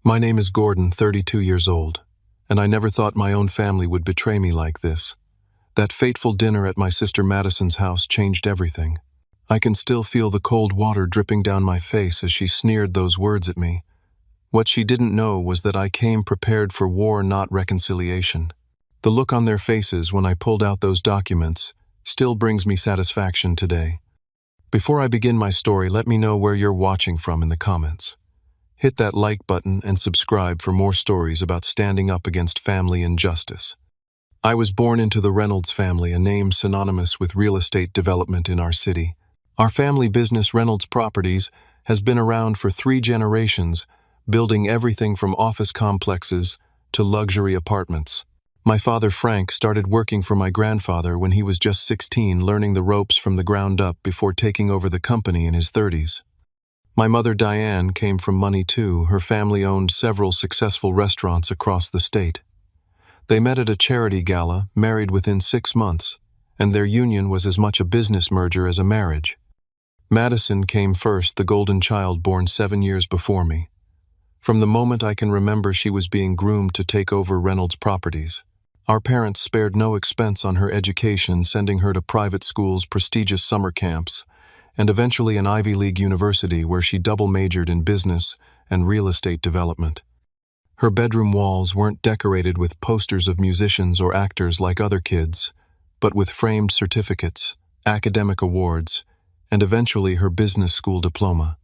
My name is Gordon, 32 years old, and I never thought my own family would betray me like this. That fateful dinner at my sister Madison's house changed everything. I can still feel the cold water dripping down my face as she sneered those words at me. What she didn't know was that I came prepared for war, not reconciliation. The look on their faces when I pulled out those documents still brings me satisfaction today. Before I begin my story, let me know where you're watching from in the comments. Hit that like button and subscribe for more stories about standing up against family injustice. I was born into the Reynolds family, a name synonymous with real estate development in our city. Our family business, Reynolds Properties, has been around for 3 generations, building everything from office complexes to luxury apartments. My father, Frank, started working for my grandfather when he was just 16, learning the ropes from the ground up before taking over the company in his 30s. My mother, Diane, came from money too. Her family owned several successful restaurants across the state. They met at a charity gala, married within 6 months, and their union was as much a business merger as a marriage. Madison came first, the golden child born 7 years before me. From the moment I can remember, she was being groomed to take over Reynolds Properties. Our parents spared no expense on her education, sending her to private schools, prestigious summer camps, and eventually an Ivy League university where she double majored in business and real estate development. Her bedroom walls weren't decorated with posters of musicians or actors like other kids, but with framed certificates, academic awards, and eventually her business school diploma.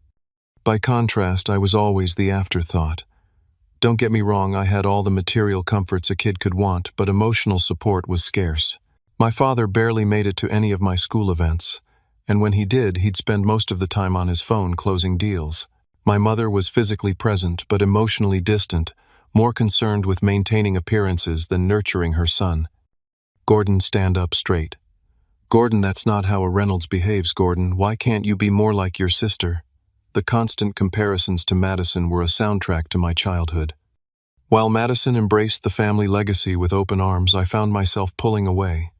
By contrast, I was always the afterthought. Don't get me wrong, I had all the material comforts a kid could want, but emotional support was scarce. My father barely made it to any of my school events, and when he did, he'd spend most of the time on his phone closing deals. My mother was physically present but emotionally distant, more concerned with maintaining appearances than nurturing her son. Gordon, stand up straight. Gordon, that's not how a Reynolds behaves, Gordon. Why can't you be more like your sister? The constant comparisons to Madison were a soundtrack to my childhood. While Madison embraced the family legacy with open arms, I found myself pulling away.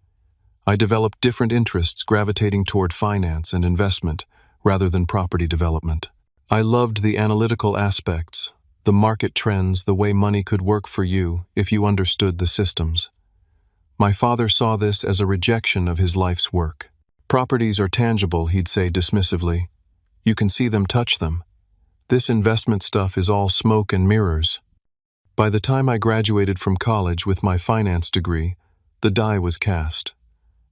I developed different interests, gravitating toward finance and investment rather than property development. I loved the analytical aspects, the market trends, the way money could work for you if you understood the systems. My father saw this as a rejection of his life's work. Properties are tangible, he'd say dismissively. You can see them, touch them. This investment stuff is all smoke and mirrors. By the time I graduated from college with my finance degree, the die was cast.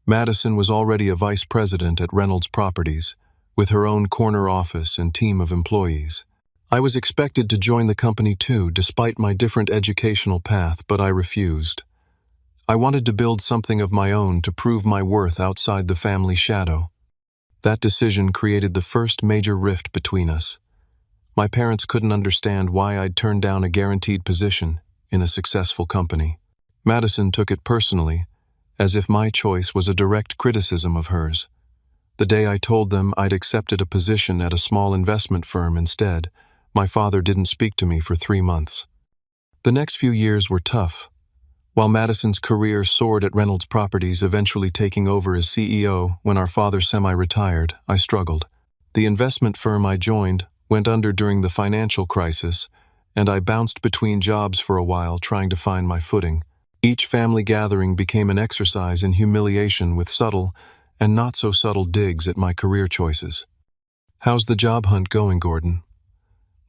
Madison was already a vice president at Reynolds Properties, with her own corner office and team of employees. I was expected to join the company too, despite my different educational path, but I refused. I wanted to build something of my own to prove my worth outside the family shadow. That decision created the first major rift between us. My parents couldn't understand why I'd turned down a guaranteed position in a successful company. Madison took it personally, as if my choice was a direct criticism of hers. The day I told them I'd accepted a position at a small investment firm instead, my father didn't speak to me for 3 months. The next few years were tough. While Madison's career soared at Reynolds Properties, eventually taking over as CEO when our father semi-retired, I struggled. The investment firm I joined went under during the financial crisis, and I bounced between jobs for a while trying to find my footing. Each family gathering became an exercise in humiliation with subtle and not so subtle digs at my career choices. "How's the job hunt going, Gordon?"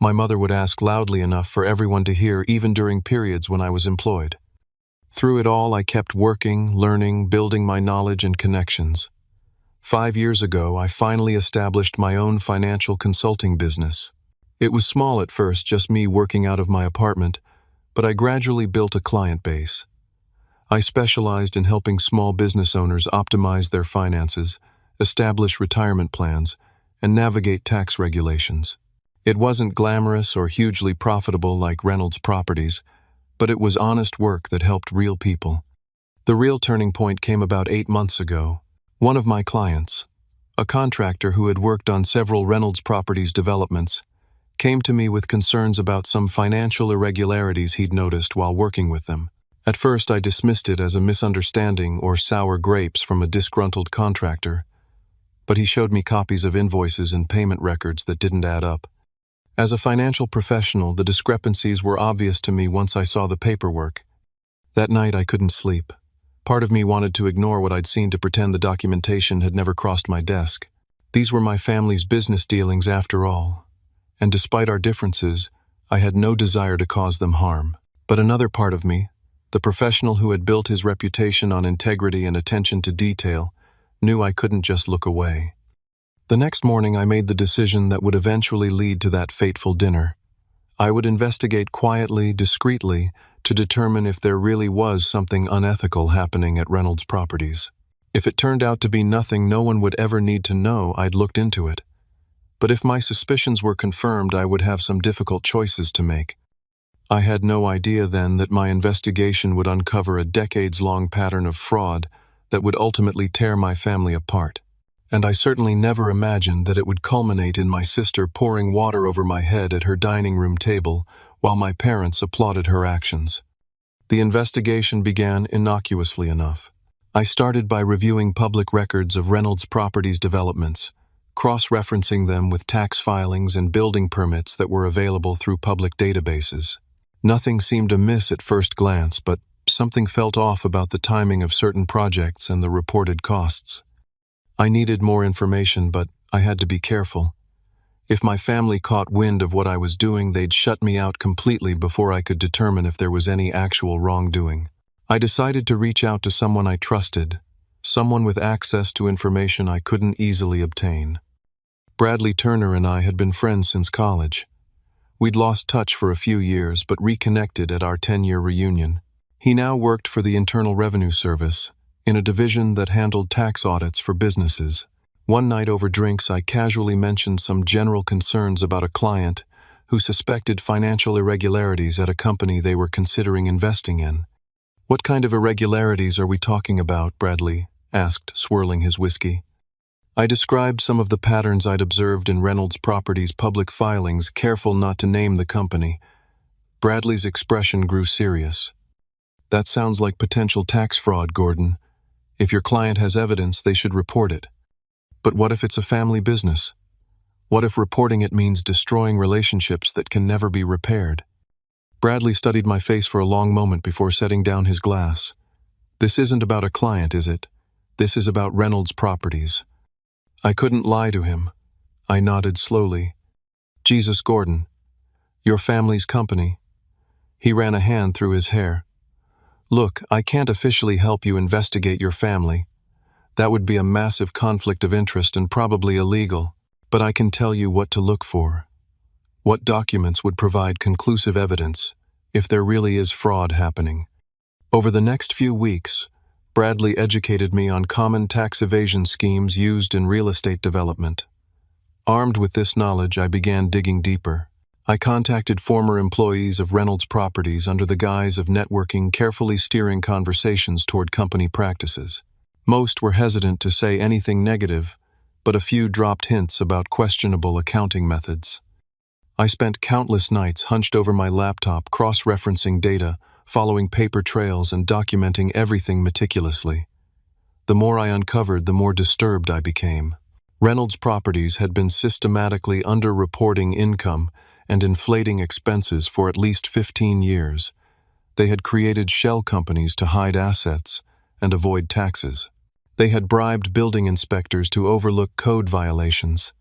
My mother would ask loudly enough for everyone to hear, even during periods when I was employed. Through it all, I kept working, learning, building my knowledge and connections. 5 years ago, I finally established my own financial consulting business. It was small at first, just me working out of my apartment, but I gradually built a client base. I specialized in helping small business owners optimize their finances, establish retirement plans, and navigate tax regulations. It wasn't glamorous or hugely profitable like Reynolds Properties, but it was honest work that helped real people. The real turning point came about 8 months ago. One of my clients, a contractor who had worked on several Reynolds Properties developments, came to me with concerns about some financial irregularities he'd noticed while working with them. At first, I dismissed it as a misunderstanding or sour grapes from a disgruntled contractor, but he showed me copies of invoices and payment records that didn't add up. As a financial professional, the discrepancies were obvious to me once I saw the paperwork. That night I couldn't sleep. Part of me wanted to ignore what I'd seen to pretend the documentation had never crossed my desk. These were my family's business dealings after all, and despite our differences, I had no desire to cause them harm. But another part of me, the professional who had built his reputation on integrity and attention to detail, knew I couldn't just look away. The next morning I made the decision that would eventually lead to that fateful dinner. I would investigate quietly, discreetly, to determine if there really was something unethical happening at Reynolds Properties. If it turned out to be nothing no one would ever need to know, I'd looked into it. But if my suspicions were confirmed, I would have some difficult choices to make. I had no idea then that my investigation would uncover a decades-long pattern of fraud that would ultimately tear my family apart. And I certainly never imagined that it would culminate in my sister pouring water over my head at her dining room table while my parents applauded her actions. The investigation began innocuously enough. I started by reviewing public records of Reynolds Properties developments, cross-referencing them with tax filings and building permits that were available through public databases. Nothing seemed amiss at first glance, but something felt off about the timing of certain projects and the reported costs. I needed more information, but I had to be careful. If my family caught wind of what I was doing, they'd shut me out completely before I could determine if there was any actual wrongdoing. I decided to reach out to someone I trusted, someone with access to information I couldn't easily obtain. Bradley Turner and I had been friends since college. We'd lost touch for a few years, but reconnected at our 10-year reunion. He now worked for the Internal Revenue Service, in a division that handled tax audits for businesses. One night over drinks, I casually mentioned some general concerns about a client who suspected financial irregularities at a company they were considering investing in. "What kind of irregularities are we talking about?" Bradley asked, swirling his whiskey. I described some of the patterns I'd observed in Reynolds Properties' public filings, careful not to name the company. Bradley's expression grew serious. "That sounds like potential tax fraud, Gordon. If your client has evidence, they should report it. But what if it's a family business? What if reporting it means destroying relationships that can never be repaired?" Bradley studied my face for a long moment before setting down his glass. "This isn't about a client, is it? This is about Reynolds Properties." I couldn't lie to him. I nodded slowly. "Jesus, Gordon. Your family's company." He ran a hand through his hair. "Look, I can't officially help you investigate your family. That would be a massive conflict of interest and probably illegal. But I can tell you what to look for. What documents would provide conclusive evidence if there really is fraud happening?" Over the next few weeks, Bradley educated me on common tax evasion schemes used in real estate development. Armed with this knowledge, I began digging deeper. I contacted former employees of Reynolds Properties under the guise of networking, carefully steering conversations toward company practices. Most were hesitant to say anything negative, but a few dropped hints about questionable accounting methods. I spent countless nights hunched over my laptop, cross-referencing data, following paper trails and documenting everything meticulously. The more I uncovered, the more disturbed I became. Reynolds Properties had been systematically under-reporting income and inflating expenses for at least 15 years. They had created shell companies to hide assets and avoid taxes. They had bribed building inspectors to overlook code violations.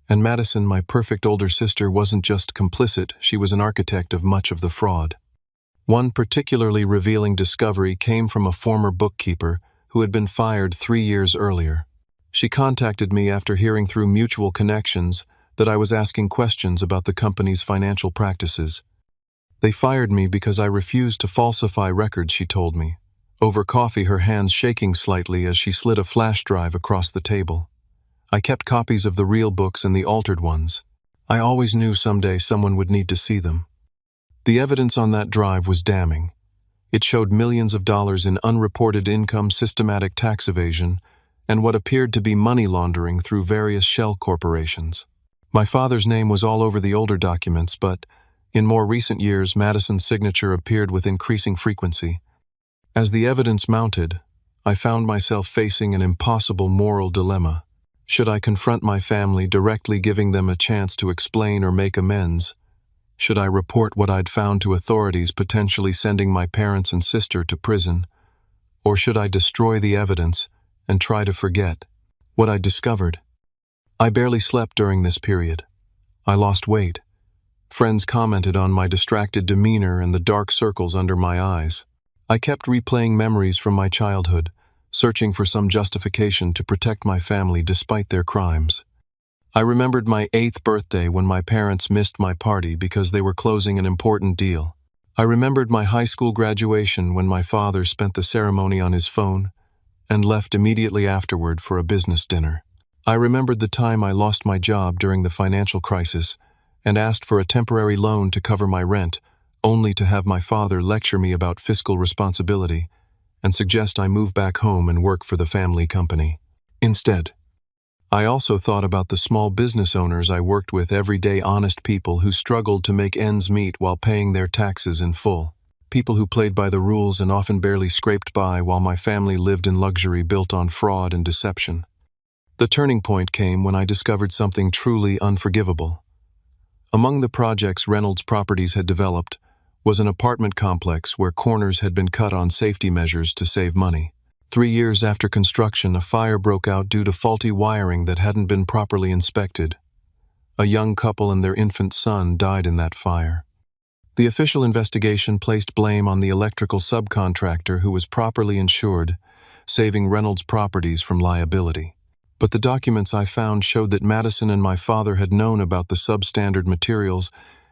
And Madison, my perfect older sister, wasn't just complicit, she was an architect of much of the fraud. One particularly revealing discovery came from a former bookkeeper who had been fired 3 years earlier. She contacted me after hearing through mutual connections that I was asking questions about the company's financial practices. "They fired me because I refused to falsify records," she told me. Over coffee, her hands shaking slightly as she slid a flash drive across the table. I kept copies of the real books and the altered ones. I always knew someday someone would need to see them. The evidence on that drive was damning. It showed millions of dollars in unreported income, systematic tax evasion, and what appeared to be money laundering through various shell corporations. My father's name was all over the older documents, but in more recent years, Madison's signature appeared with increasing frequency. As the evidence mounted, I found myself facing an impossible moral dilemma. Should I confront my family, directly giving them a chance to explain or make amends? Should I report what I'd found to authorities, potentially sending my parents and sister to prison? Or should I destroy the evidence and try to forget what I'd discovered? I barely slept during this period. I lost weight. Friends commented on my distracted demeanor and the dark circles under my eyes. I kept replaying memories from my childhood, searching for some justification to protect my family despite their crimes. I remembered my 8th birthday when my parents missed my party because they were closing an important deal. I remembered my high school graduation when my father spent the ceremony on his phone and left immediately afterward for a business dinner. I remembered the time I lost my job during the financial crisis and asked for a temporary loan to cover my rent, only to have my father lecture me about fiscal responsibility and suggest I move back home and work for the family company. Instead, I also thought about the small business owners I worked with, everyday honest people who struggled to make ends meet while paying their taxes in full. People who played by the rules and often barely scraped by, while my family lived in luxury built on fraud and deception. The turning point came when I discovered something truly unforgivable. Among the projects Reynolds Properties had developed was an apartment complex where corners had been cut on safety measures to save money. 3 years after construction, a fire broke out due to faulty wiring that hadn't been properly inspected. A young couple and their infant son died in that fire. The official investigation placed blame on the electrical subcontractor who was properly insured, saving Reynolds Properties from liability. But the documents I found showed that Madison and my father had known about the substandard materials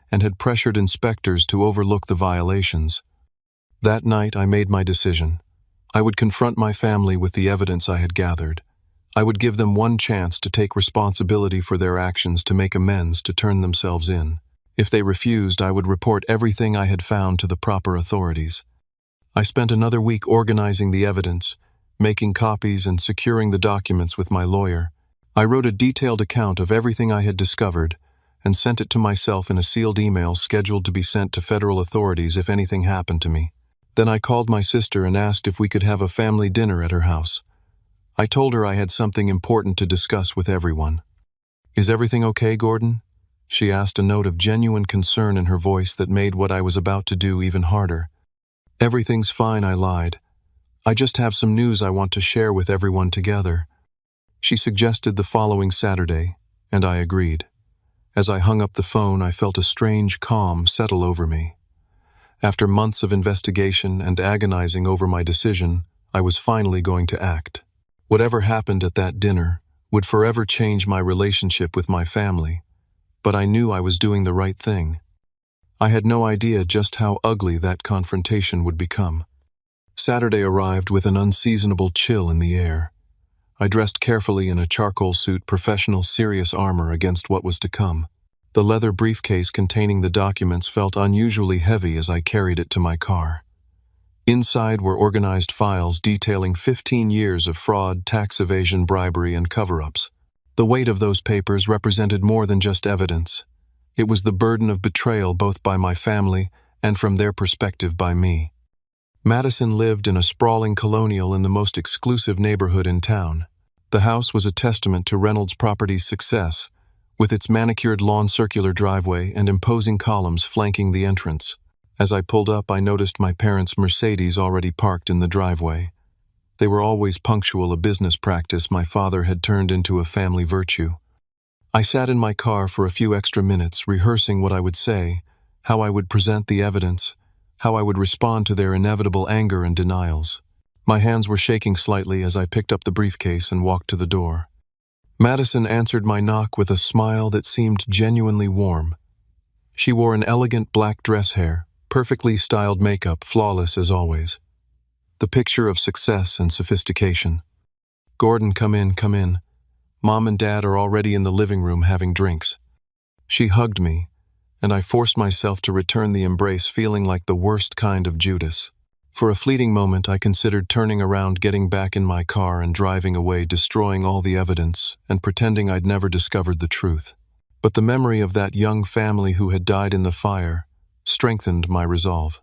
and had pressured inspectors to overlook the violations. That night, I made my decision. I would confront my family with the evidence I had gathered. I would give them one chance to take responsibility for their actions, to make amends, to turn themselves in. If they refused, I would report everything I had found to the proper authorities. I spent another week organizing the evidence, making copies and securing the documents with my lawyer. I wrote a detailed account of everything I had discovered and sent it to myself in a sealed email scheduled to be sent to federal authorities if anything happened to me. Then I called my sister and asked if we could have a family dinner at her house. I told her I had something important to discuss with everyone. "Is everything okay, Gordon?" she asked, a note of genuine concern in her voice that made what I was about to do even harder. "Everything's fine," I lied. "I just have some news I want to share with everyone together." She suggested the following Saturday, and I agreed. As I hung up the phone, I felt a strange calm settle over me. After months of investigation and agonizing over my decision, I was finally going to act. Whatever happened at that dinner would forever change my relationship with my family, but I knew I was doing the right thing. I had no idea just how ugly that confrontation would become. Saturday arrived with an unseasonable chill in the air. I dressed carefully in a charcoal suit, professional, serious armor against what was to come. The leather briefcase containing the documents felt unusually heavy as I carried it to my car. Inside were organized files detailing 15 years of fraud, tax evasion, bribery, and cover-ups. The weight of those papers represented more than just evidence. It was the burden of betrayal, both by my family and from their perspective by me. Madison lived in a sprawling colonial in the most exclusive neighborhood in town. The house was a testament to Reynolds Properties' success, with its manicured lawn, circular driveway, and imposing columns flanking the entrance. As I pulled up, I noticed my parents' Mercedes already parked in the driveway. They were always punctual, a business practice my father had turned into a family virtue. I sat in my car for a few extra minutes, rehearsing what I would say, how I would present the evidence, how I would respond to their inevitable anger and denials. My hands were shaking slightly as I picked up the briefcase and walked to the door. Madison answered my knock with a smile that seemed genuinely warm. She wore an elegant black dress hair, perfectly styled makeup, flawless as always. The picture of success and sophistication. "Gordon, come in, come in. Mom and Dad are already in the living room having drinks." She hugged me, and I forced myself to return the embrace, feeling like the worst kind of Judas. For a fleeting moment, I considered turning around, getting back in my car and driving away, destroying all the evidence and pretending I'd never discovered the truth. But the memory of that young family who had died in the fire strengthened my resolve.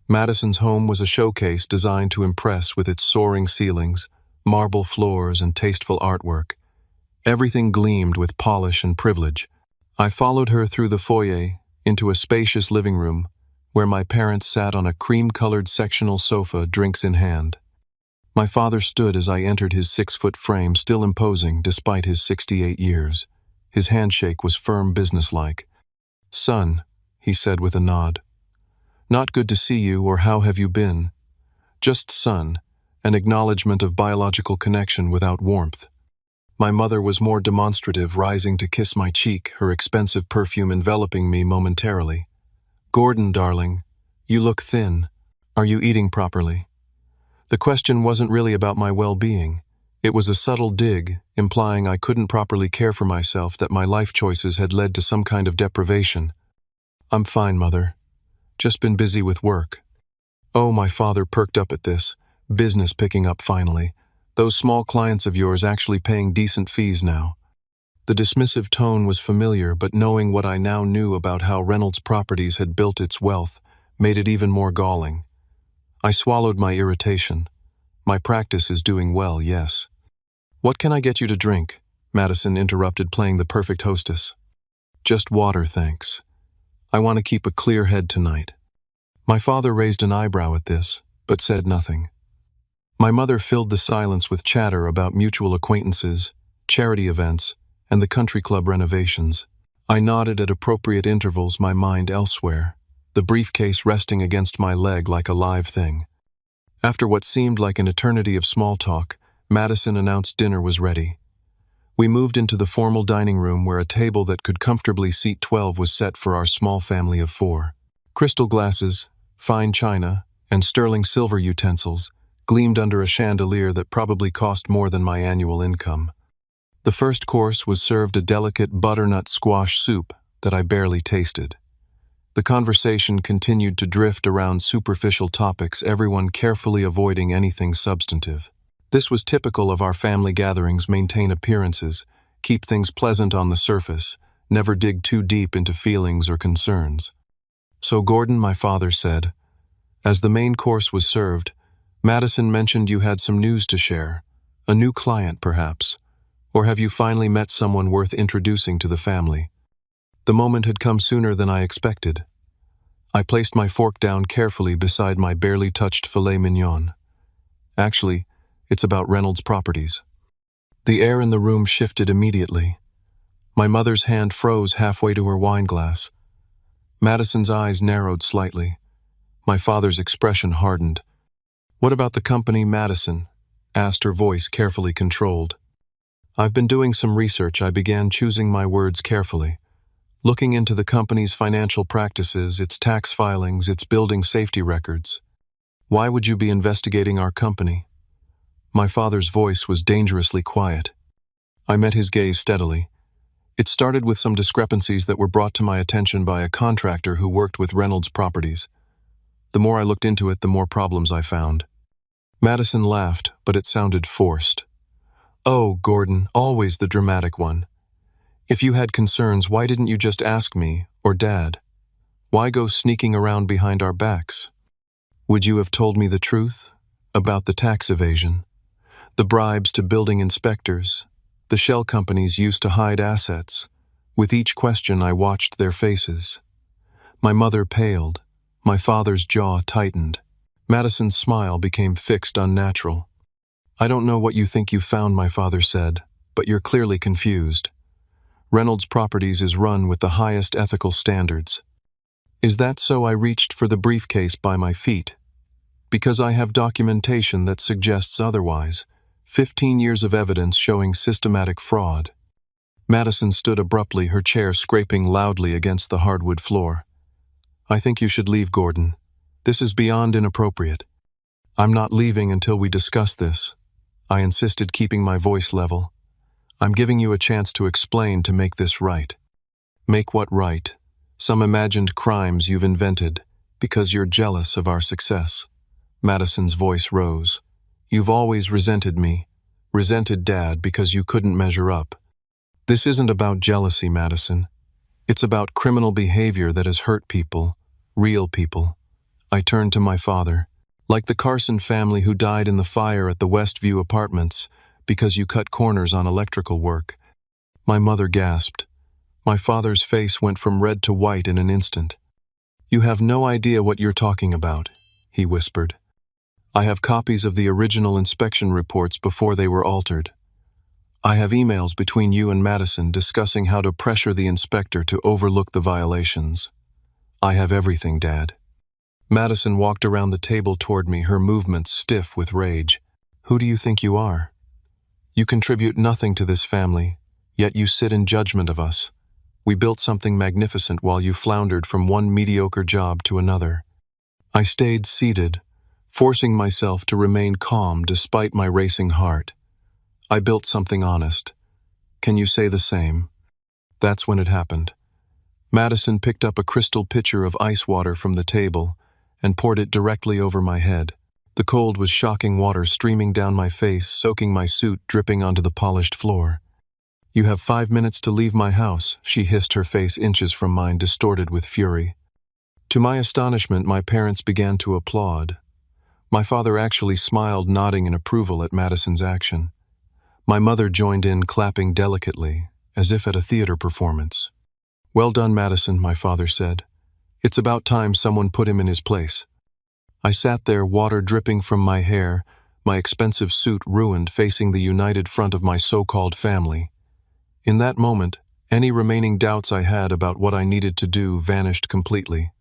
Madison's home was a showcase designed to impress with its soaring ceilings, marble floors, and tasteful artwork. Everything gleamed with polish and privilege. I followed her through the foyer into a spacious living room where my parents sat on a cream-colored sectional sofa, drinks in hand. My father stood as I entered his 6-foot frame, still imposing despite his 68 years. His handshake was firm, businesslike. "Son," he said with a nod. "Not good to see you, or how have you been?" Just son, an acknowledgement of biological connection without warmth. My mother was more demonstrative, rising to kiss my cheek, her expensive perfume enveloping me momentarily. "Gordon, darling, you look thin. Are you eating properly?" The question wasn't really about my well-being. It was a subtle dig, implying I couldn't properly care for myself, that my life choices had led to some kind of deprivation. "I'm fine, Mother. Just been busy with work." Oh, my father perked up at this. Business picking up finally. Those small clients of yours actually paying decent fees now. The dismissive tone was familiar, but knowing what I now knew about how Reynolds Properties had built its wealth made it even more galling. I swallowed my irritation. My practice is doing well, yes. "What can I get you to drink?" Madison interrupted, playing the perfect hostess. "Just water, thanks. I want to keep a clear head tonight." My father raised an eyebrow at this, but said nothing. My mother filled the silence with chatter about mutual acquaintances, charity events, and the country club renovations. I nodded at appropriate intervals, my mind elsewhere, the briefcase resting against my leg like a live thing. After what seemed like an eternity of small talk, Madison announced dinner was ready. We moved into the formal dining room where a table that could comfortably seat 12 was set for our small family of 4. Crystal glasses, fine china, and sterling silver utensils gleamed under a chandelier that probably cost more than my annual income. The first course was served a delicate butternut squash soup that I barely tasted. The conversation continued to drift around superficial topics, everyone carefully avoiding anything substantive. This was typical of our family gatherings: maintain appearances, keep things pleasant on the surface, never dig too deep into feelings or concerns. "So Gordon," my father said, as the main course was served, "Madison mentioned you had some news to share. A new client, perhaps. Or have you finally met someone worth introducing to the family?" The moment had come sooner than I expected. I placed my fork down carefully beside my barely touched filet mignon. "Actually, it's about Reynolds Properties." The air in the room shifted immediately. My mother's hand froze halfway to her wine glass. Madison's eyes narrowed slightly. My father's expression hardened. "What about the company, Madison?" asked, her voice carefully controlled. "I've been doing some research," I began, choosing my words carefully. "Looking into the company's financial practices, its tax filings, its building safety records." "Why would you be investigating our company?" My father's voice was dangerously quiet. I met his gaze steadily. "It started with some discrepancies that were brought to my attention by a contractor who worked with Reynolds Properties. The more I looked into it, the more problems I found." Madison laughed, but it sounded forced. "Oh, Gordon, always the dramatic one. If you had concerns, why didn't you just ask me, or Dad? Why go sneaking around behind our backs? Would you have told me the truth? About the tax evasion, the bribes to building inspectors, the shell companies used to hide assets?" With each question, I watched their faces. My mother paled. My father's jaw tightened. Madison's smile became fixed, unnatural. "I don't know what you think you found," my father said, "but you're clearly confused. Reynolds Properties is run with the highest ethical standards." "Is that so?" I reached for the briefcase by my feet. "Because I have documentation that suggests otherwise. 15 years of evidence showing systematic fraud." Madison stood abruptly, her chair scraping loudly against the hardwood floor. "I think you should leave, Gordon. This is beyond inappropriate." "I'm not leaving until we discuss this," I insisted, keeping my voice level. "I'm giving you a chance to explain, to make this right." "Make what right? Some imagined crimes you've invented because you're jealous of our success." Madison's voice rose. "You've always resented me, resented Dad because you couldn't measure up. This isn't about jealousy, Madison. It's about criminal behavior that has hurt people, real people." I turned to my father. "Like the Carson family who died in the fire at the Westview Apartments because you cut corners on electrical work." My mother gasped. My father's face went from red to white in an instant. "You have no idea what you're talking about," he whispered. "I have copies of the original inspection reports before they were altered. I have emails between you and Madison discussing how to pressure the inspector to overlook the violations. I have everything, Dad." Madison walked around the table toward me, her movements stiff with rage. "Who do you think you are? You contribute nothing to this family, yet you sit in judgment of us. We built something magnificent while you floundered from one mediocre job to another." I stayed seated, forcing myself to remain calm despite my racing heart. "I built something honest. Can you say the same?" That's when it happened. Madison picked up a crystal pitcher of ice water from the table and poured it directly over my head. The cold was shocking water streaming down my face, soaking my suit, dripping onto the polished floor. "You have 5 minutes to leave my house," she hissed, her face inches from mine, distorted with fury. To my astonishment, my parents began to applaud. My father actually smiled, nodding in approval at Madison's action. My mother joined in, clapping delicately, as if at a theater performance. "Well done, Madison," my father said. "It's about time someone put him in his place." I sat there, water dripping from my hair, my expensive suit ruined, facing the united front of my so-called family. In that moment, any remaining doubts I had about what I needed to do vanished completely.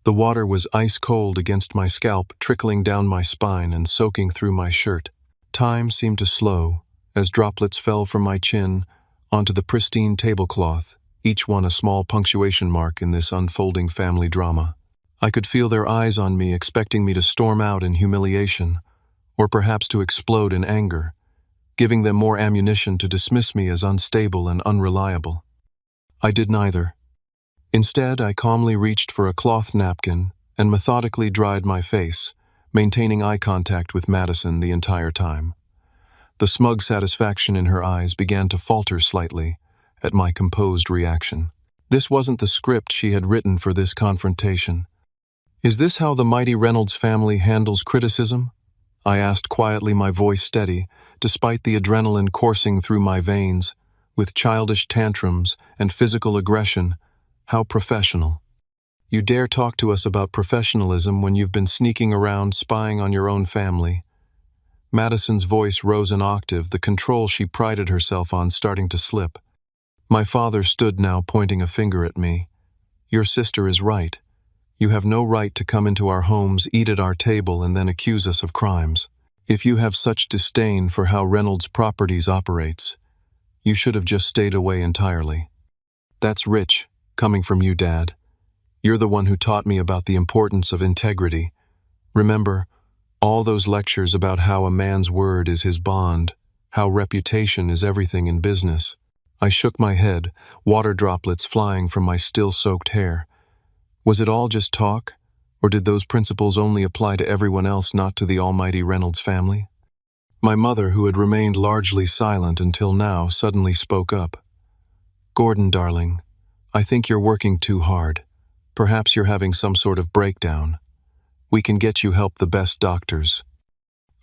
The water was ice cold against my scalp, trickling down my spine and soaking through my shirt. Time seemed to slow, as droplets fell from my chin onto the pristine tablecloth, each one a small punctuation mark in this unfolding family drama. I could feel their eyes on me, expecting me to storm out in humiliation, or perhaps to explode in anger, giving them more ammunition to dismiss me as unstable and unreliable. I did neither. Instead, I calmly reached for a cloth napkin and methodically dried my face, maintaining eye contact with Madison the entire time. The smug satisfaction in her eyes began to falter slightly at my composed reaction. This wasn't the script she had written for this confrontation. "Is this how the mighty Reynolds family handles criticism?" I asked quietly, my voice steady, despite the adrenaline coursing through my veins. "With childish tantrums and physical aggression, how professional." "You dare talk to us about professionalism when you've been sneaking around spying on your own family?" Madison's voice rose an octave, the control she prided herself on starting to slip. My father stood now, pointing a finger at me. "Your sister is right. You have no right to come into our homes, eat at our table, and then accuse us of crimes. If you have such disdain for how Reynolds Properties operates, you should have just stayed away entirely." "That's rich, coming from you, Dad. You're the one who taught me about the importance of integrity. Remember, all those lectures about how a man's word is his bond, how reputation is everything in business." I shook my head, water droplets flying from my still-soaked hair. Was it all just talk, or did those principles only apply to everyone else, not to the almighty Reynolds family? My mother, who had remained largely silent until now, suddenly spoke up. "Gordon, darling, I think you're working too hard. Perhaps you're having some sort of breakdown. We can get you help, the best doctors."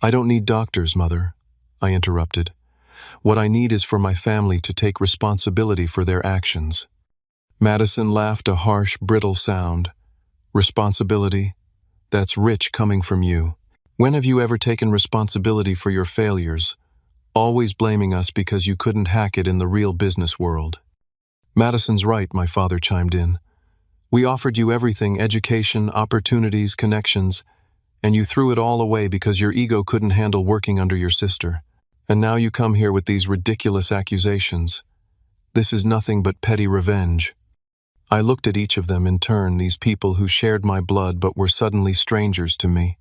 "I don't need doctors, Mother," I interrupted. "What I need is for my family to take responsibility for their actions." Madison laughed, a harsh, brittle sound. "Responsibility? That's rich coming from you. When have you ever taken responsibility for your failures, always blaming us because you couldn't hack it in the real business world?" "Madison's right," my father chimed in. "We offered you everything, education, opportunities, connections, and you threw it all away because your ego couldn't handle working under your sister. And now you come here with these ridiculous accusations. This is nothing but petty revenge." I looked at each of them in turn, these people who shared my blood but were suddenly strangers to me.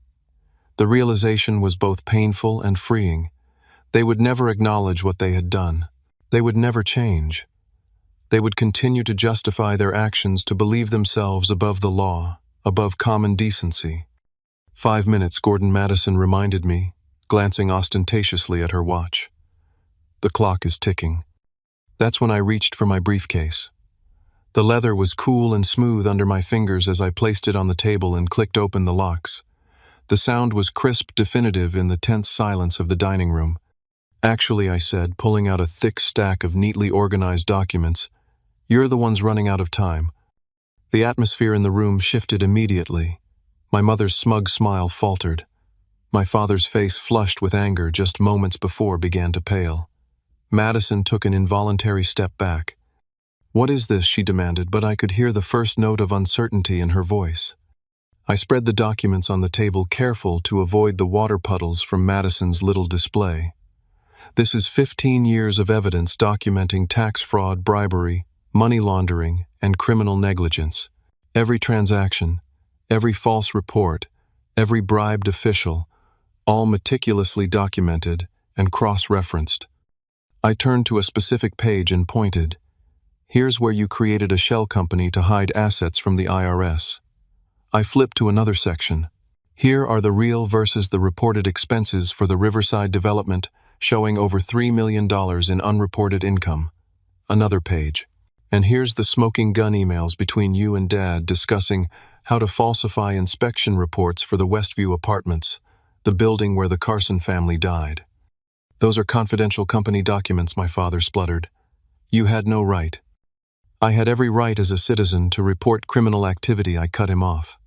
The realization was both painful and freeing. They would never acknowledge what they had done. They would never change. They would continue to justify their actions, to believe themselves above the law, above common decency. 5 minutes, Gordon, Madison reminded me, glancing ostentatiously at her watch. "The clock is ticking." That's when I reached for my briefcase. The leather was cool and smooth under my fingers as I placed it on the table and clicked open the locks. The sound was crisp, definitive in the tense silence of the dining room. Actually, I said, pulling out a thick stack of neatly organized documents, you're the ones running out of time. The atmosphere in the room shifted immediately. My mother's smug smile faltered. My father's face, flushed with anger just moments before, began to pale. Madison took an involuntary step back. "What is this?" she demanded, but I could hear the first note of uncertainty in her voice. I spread the documents on the table, careful to avoid the water puddles from Madison's little display. "This is 15 years of evidence documenting tax fraud, bribery, money laundering, and criminal negligence. Every transaction, every false report, every bribed official, all meticulously documented and cross-referenced." I turned to a specific page and pointed. "Here's where you created a shell company to hide assets from the IRS." I flipped to another section. "Here are the real versus the reported expenses for the Riverside development, showing over $3 million in unreported income." Another page. "And here's the smoking gun emails between you and Dad discussing how to falsify inspection reports for the Westview Apartments, the building where the Carson family died." "Those are confidential company documents," my father spluttered. "You had no right." "I had every right as a citizen to report criminal activity," I cut him off.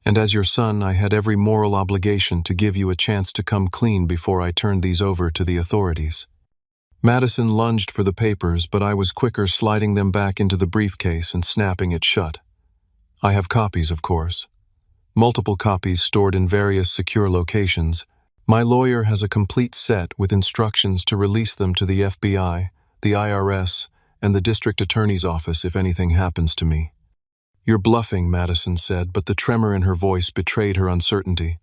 "And as your son, I had every moral obligation to give you a chance to come clean before I turned these over to the authorities." Madison lunged for the papers, but I was quicker, sliding them back into the briefcase and snapping it shut. "I have copies, of course. Multiple copies stored in various secure locations. My lawyer has a complete set with instructions to release them to the FBI, the IRS, and the district attorney's office if anything happens to me." "You're bluffing," Madison said, but the tremor in her voice betrayed her uncertainty.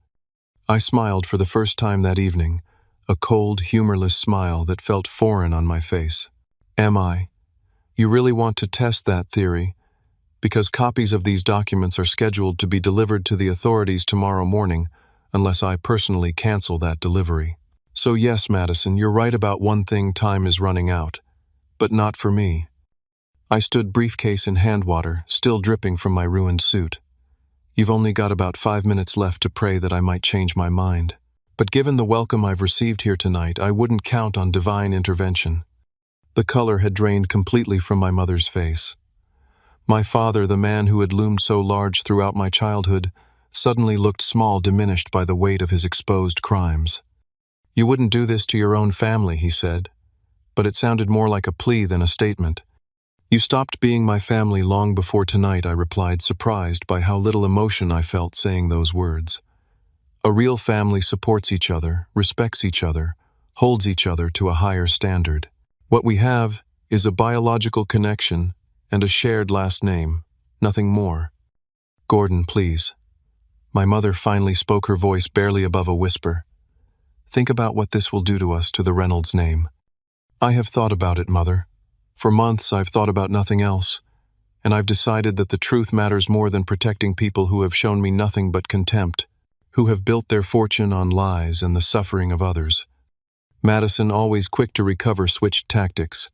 I smiled for the first time that evening, a cold, humorless smile that felt foreign on my face. "Am I? You really want to test that theory? Because copies of these documents are scheduled to be delivered to the authorities tomorrow morning, unless I personally cancel that delivery. So yes, Madison, you're right about one thing: time is running out. But not for me." I stood, briefcase in hand water, still dripping from my ruined suit. "You've only got about 5 minutes left to pray that I might change my mind. But given the welcome I've received here tonight, I wouldn't count on divine intervention." The color had drained completely from my mother's face. My father, the man who had loomed so large throughout my childhood, suddenly looked small, diminished by the weight of his exposed crimes. "You wouldn't do this to your own family," he said, but it sounded more like a plea than a statement. "You stopped being my family long before tonight," I replied, surprised by how little emotion I felt saying those words. "A real family supports each other, respects each other, holds each other to a higher standard. What we have is a biological connection and a shared last name, nothing more." "Gordon, please." My mother finally spoke, her voice barely above a whisper. "Think about what this will do to us, to the Reynolds name." "I have thought about it, Mother. For months I've thought about nothing else, and I've decided that the truth matters more than protecting people who have shown me nothing but contempt, who have built their fortune on lies and the suffering of others." Madison, always quick to recover, switched tactics.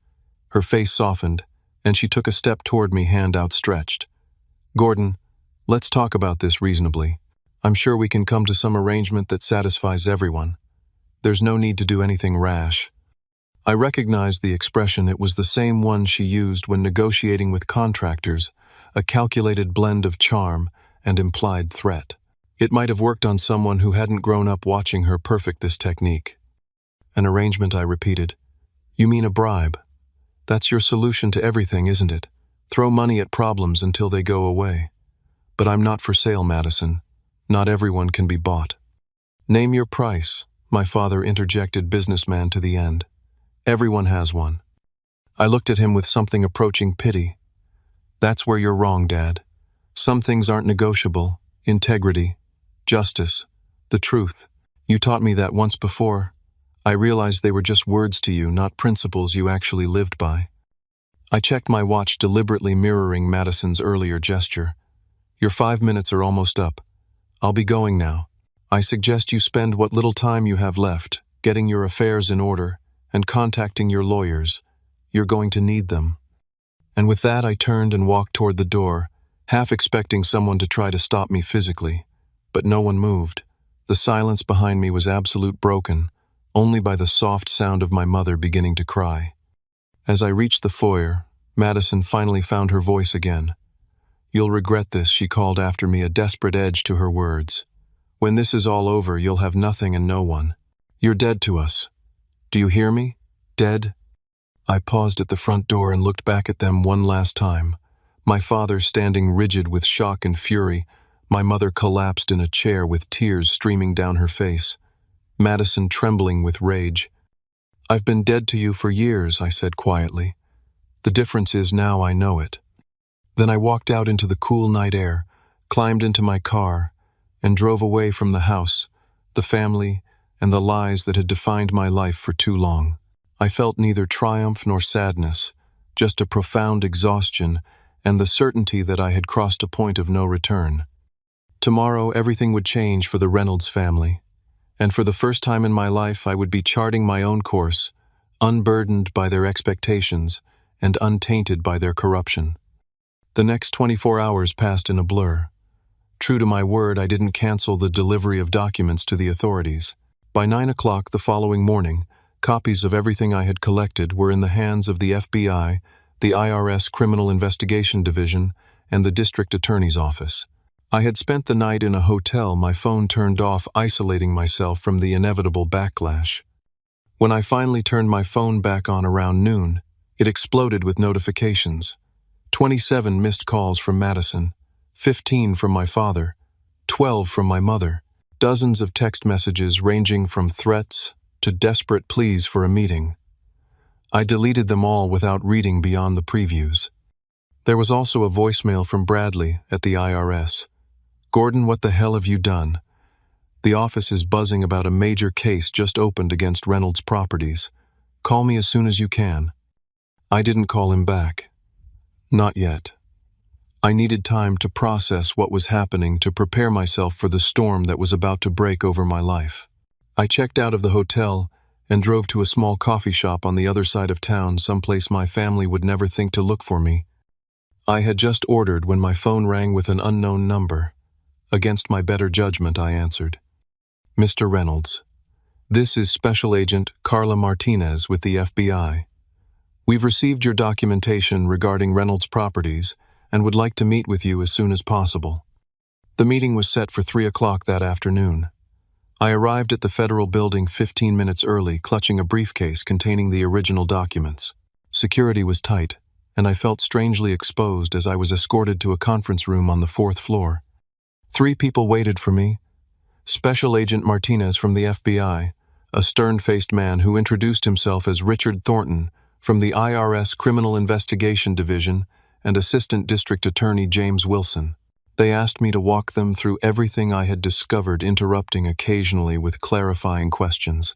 Her face softened, and she took a step toward me, hand outstretched. "Gordon, let's talk about this reasonably. I'm sure we can come to some arrangement that satisfies everyone. There's no need to do anything rash." I recognized the expression. It was the same one she used when negotiating with contractors, a calculated blend of charm and implied threat. It might have worked on someone who hadn't grown up watching her perfect this technique. "An arrangement," I repeated. "You mean a bribe? That's your solution to everything, isn't it? Throw money at problems until they go away." "But I'm not for sale, Madison. Not everyone can be bought." "Name your price," my father interjected, businessman to the end. "Everyone has one." I looked at him with something approaching pity. "That's where you're wrong, Dad. Some things aren't negotiable. Integrity, justice, the truth. You taught me that once before. I realized they were just words to you, not principles you actually lived by." I checked my watch, deliberately mirroring Madison's earlier gesture. "Your 5 minutes are almost up. I'll be going now. I suggest you spend what little time you have left getting your affairs in order and contacting your lawyers. You're going to need them." And with that, I turned and walked toward the door, half expecting someone to try to stop me physically. But no one moved. The silence behind me was absolute, broken, only by the soft sound of my mother beginning to cry. As I reached the foyer, Madison finally found her voice again. "You'll regret this," she called after me, a desperate edge to her words. "When this is all over, you'll have nothing and no one. You're dead to us. Do you hear me? Dead?" I paused at the front door and looked back at them one last time. My father standing rigid with shock and fury, my mother collapsed in a chair with tears streaming down her face, Madison trembling with rage. "I've been dead to you for years," I said quietly. "The difference is now I know it." Then I walked out into the cool night air, climbed into my car, and drove away from the house, the family, and the lies that had defined my life for too long. I felt neither triumph nor sadness, just a profound exhaustion and the certainty that I had crossed a point of no return. Tomorrow everything would change for the Reynolds family, and for the first time in my life I would be charting my own course, unburdened by their expectations and untainted by their corruption. The next 24 hours passed in a blur. True to my word, I didn't cancel the delivery of documents to the authorities. By 9 o'clock the following morning, copies of everything I had collected were in the hands of the FBI, the IRS Criminal Investigation Division, and the District Attorney's Office. I had spent the night in a hotel, my phone turned off, isolating myself from the inevitable backlash. When I finally turned my phone back on around noon, it exploded with notifications. 27 missed calls from Madison, 15 from my father, 12 from my mother, dozens of text messages ranging from threats to desperate pleas for a meeting. I deleted them all without reading beyond the previews. There was also a voicemail from Bradley at the IRS. "Gordon, what the hell have you done? The office is buzzing about a major case just opened against Reynolds Properties. Call me as soon as you can." I didn't call him back. Not yet. I needed time to process what was happening, to prepare myself for the storm that was about to break over my life. I checked out of the hotel and drove to a small coffee shop on the other side of town, someplace my family would never think to look for me. I had just ordered when my phone rang with an unknown number. Against my better judgment, I answered. "Mr. Reynolds, this is Special Agent Carla Martinez with the FBI. We've received your documentation regarding Reynolds Properties and would like to meet with you as soon as possible." The meeting was set for 3 o'clock that afternoon. I arrived at the federal building 15 minutes early, clutching a briefcase containing the original documents. Security was tight, and I felt strangely exposed as I was escorted to a conference room on the 4th floor. 3 people waited for me. Special Agent Martinez from the FBI, a stern-faced man who introduced himself as Richard Thornton from the IRS Criminal Investigation Division, and Assistant District Attorney James Wilson. They asked me to walk them through everything I had discovered, interrupting occasionally with clarifying questions.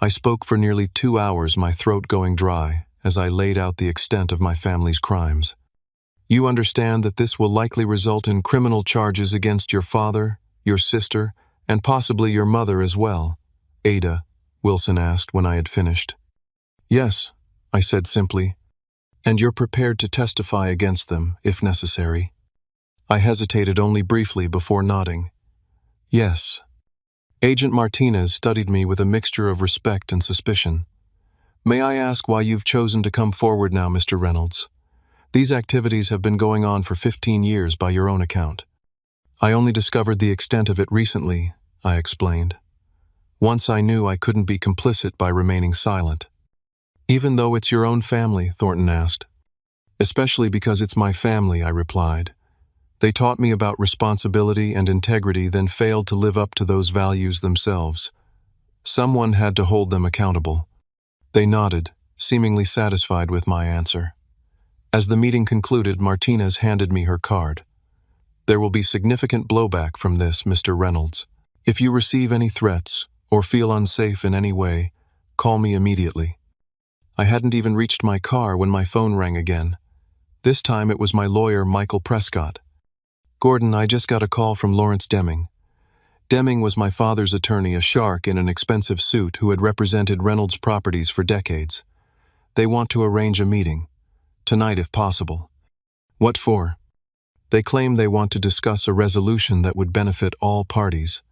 I spoke for nearly 2 hours, my throat going dry, as I laid out the extent of my family's crimes. "You understand that this will likely result in criminal charges against your father, your sister, and possibly your mother as well, Ada?" Wilson asked when I had finished. "Yes," I said simply. "And you're prepared to testify against them, if necessary?" I hesitated only briefly before nodding. "Yes." Agent Martinez studied me with a mixture of respect and suspicion. "May I ask why you've chosen to come forward now, Mr. Reynolds? These activities have been going on for 15 years by your own account." "I only discovered the extent of it recently," I explained. "Once I knew I couldn't be complicit by remaining silent." "Even though it's your own family?" Thornton asked. "Especially because it's my family," I replied. "They taught me about responsibility and integrity, then failed to live up to those values themselves. Someone had to hold them accountable." They nodded, seemingly satisfied with my answer. As the meeting concluded, Martinez handed me her card. "There will be significant blowback from this, Mr. Reynolds. If you receive any threats or feel unsafe in any way, call me immediately." I hadn't even reached my car when my phone rang again. This time it was my lawyer, Michael Prescott. "Gordon, I just got a call from Lawrence Deming." Deming was my father's attorney, a shark in an expensive suit who had represented Reynolds Properties for decades. "They want to arrange a meeting. Tonight if possible." "What for?" "They claim they want to discuss a resolution that would benefit all parties."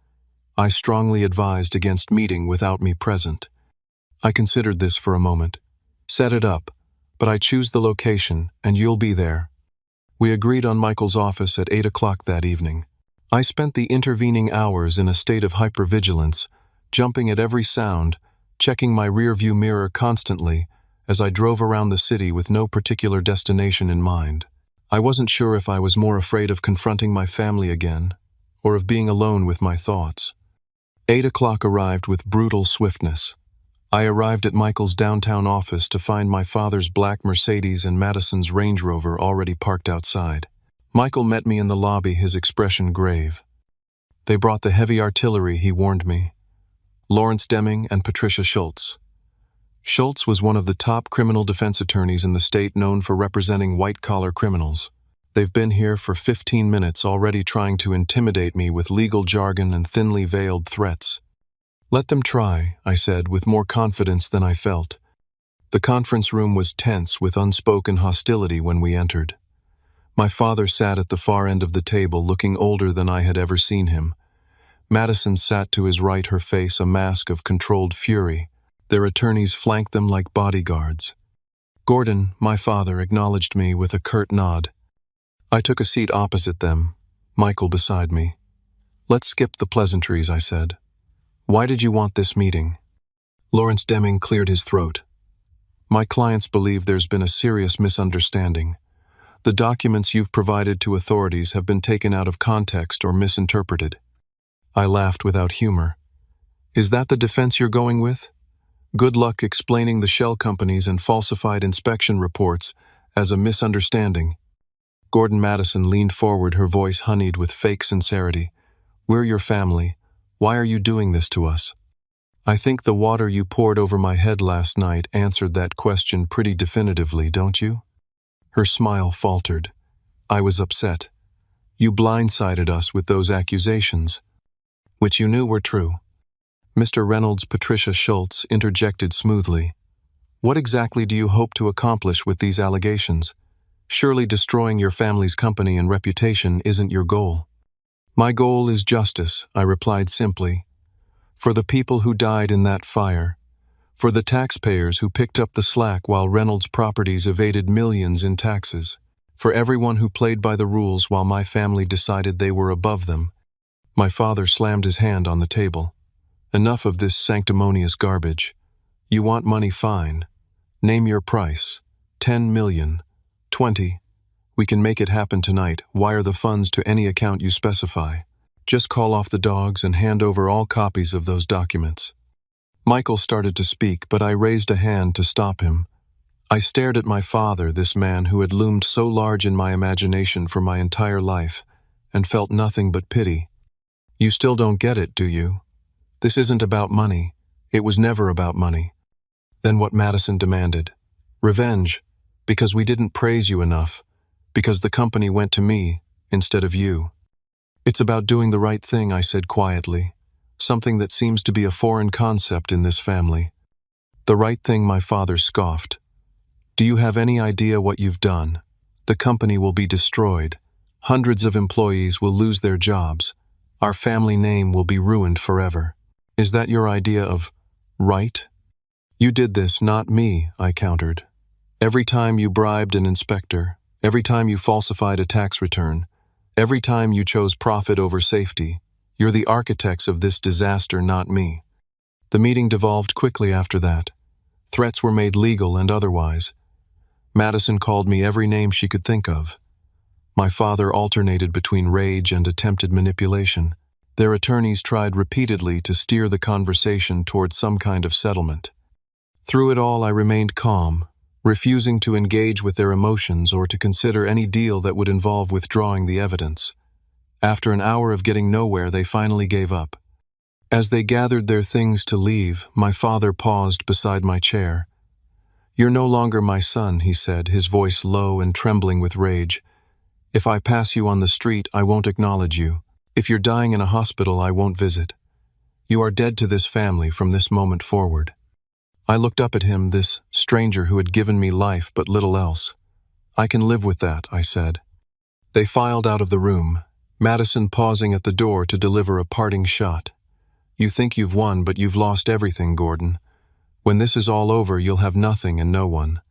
I strongly advised against meeting without me present. I considered this for a moment. Set it up, but I choose the location, and you'll be there. We agreed on Michael's office at 8 o'clock that evening. I spent the intervening hours in a state of hypervigilance, jumping at every sound, checking my rearview mirror constantly as I drove around the city with no particular destination in mind. I wasn't sure if I was more afraid of confronting my family again, or of being alone with my thoughts. 8 o'clock arrived with brutal swiftness. I arrived at Michael's downtown office to find my father's black Mercedes and Madison's Range Rover already parked outside. Michael met me in the lobby, his expression grave. They brought the heavy artillery, he warned me. Lawrence Deming and Patricia Schultz. Schultz was one of the top criminal defense attorneys in the state, known for representing white-collar criminals. They've been here for 15 minutes already, trying to intimidate me with legal jargon and thinly veiled threats. Let them try, I said, with more confidence than I felt. The conference room was tense with unspoken hostility when we entered. My father sat at the far end of the table, looking older than I had ever seen him. Madison sat to his right, her face a mask of controlled fury. Their attorneys flanked them like bodyguards. Gordon, my father, acknowledged me with a curt nod. I took a seat opposite them, Michael beside me. Let's skip the pleasantries, I said. Why did you want this meeting? Lawrence Deming cleared his throat. My clients believe there's been a serious misunderstanding. The documents you've provided to authorities have been taken out of context or misinterpreted. I laughed without humor. Is that the defense you're going with? Good luck explaining the shell companies and falsified inspection reports as a misunderstanding. Gordon Madison leaned forward, her voice honeyed with fake sincerity. We're your family. Why are you doing this to us? I think the water you poured over my head last night answered that question pretty definitively, don't you? Her smile faltered. I was upset. You blindsided us with those accusations, which you knew were true. Mr. Reynolds, Patricia Schultz interjected smoothly. What exactly do you hope to accomplish with these allegations? Surely destroying your family's company and reputation isn't your goal. My goal is justice, I replied simply. For the people who died in that fire. For the taxpayers who picked up the slack while Reynolds Properties evaded millions in taxes. For everyone who played by the rules while my family decided they were above them. My father slammed his hand on the table. Enough of this sanctimonious garbage. You want money, fine. Name your price. 10 million. 20. We can make it happen tonight. Wire the funds to any account you specify. Just call off the dogs and hand over all copies of those documents. Michael started to speak, but I raised a hand to stop him. I stared at my father, this man who had loomed so large in my imagination for my entire life, and felt nothing but pity. You still don't get it, do you? This isn't about money. It was never about money. Then what Madison demanded. Revenge, because we didn't praise you enough, because the company went to me instead of you. It's about doing the right thing, I said quietly, something that seems to be a foreign concept in this family. The right thing, my father scoffed. Do you have any idea what you've done? The company will be destroyed. Hundreds of employees will lose their jobs. Our family name will be ruined forever. Is that your idea of right? You did this, not me, I countered. Every time you bribed an inspector, every time you falsified a tax return, every time you chose profit over safety, you're the architects of this disaster, not me. The meeting devolved quickly after that. Threats were made legal and otherwise. Madison called me every name she could think of. My father alternated between rage and attempted manipulation. Their attorneys tried repeatedly to steer the conversation toward some kind of settlement. Through it all, I remained calm, refusing to engage with their emotions or to consider any deal that would involve withdrawing the evidence. After an hour of getting nowhere, they finally gave up. As they gathered their things to leave, my father paused beside my chair. You're no longer my son, he said, his voice low and trembling with rage. If I pass you on the street, I won't acknowledge you. If you're dying in a hospital, I won't visit. You are dead to this family from this moment forward. I looked up at him, this stranger who had given me life but little else. I can live with that, I said. They filed out of the room, Madison pausing at the door to deliver a parting shot. You think you've won, but you've lost everything, Gordon. When this is all over, you'll have nothing and no one."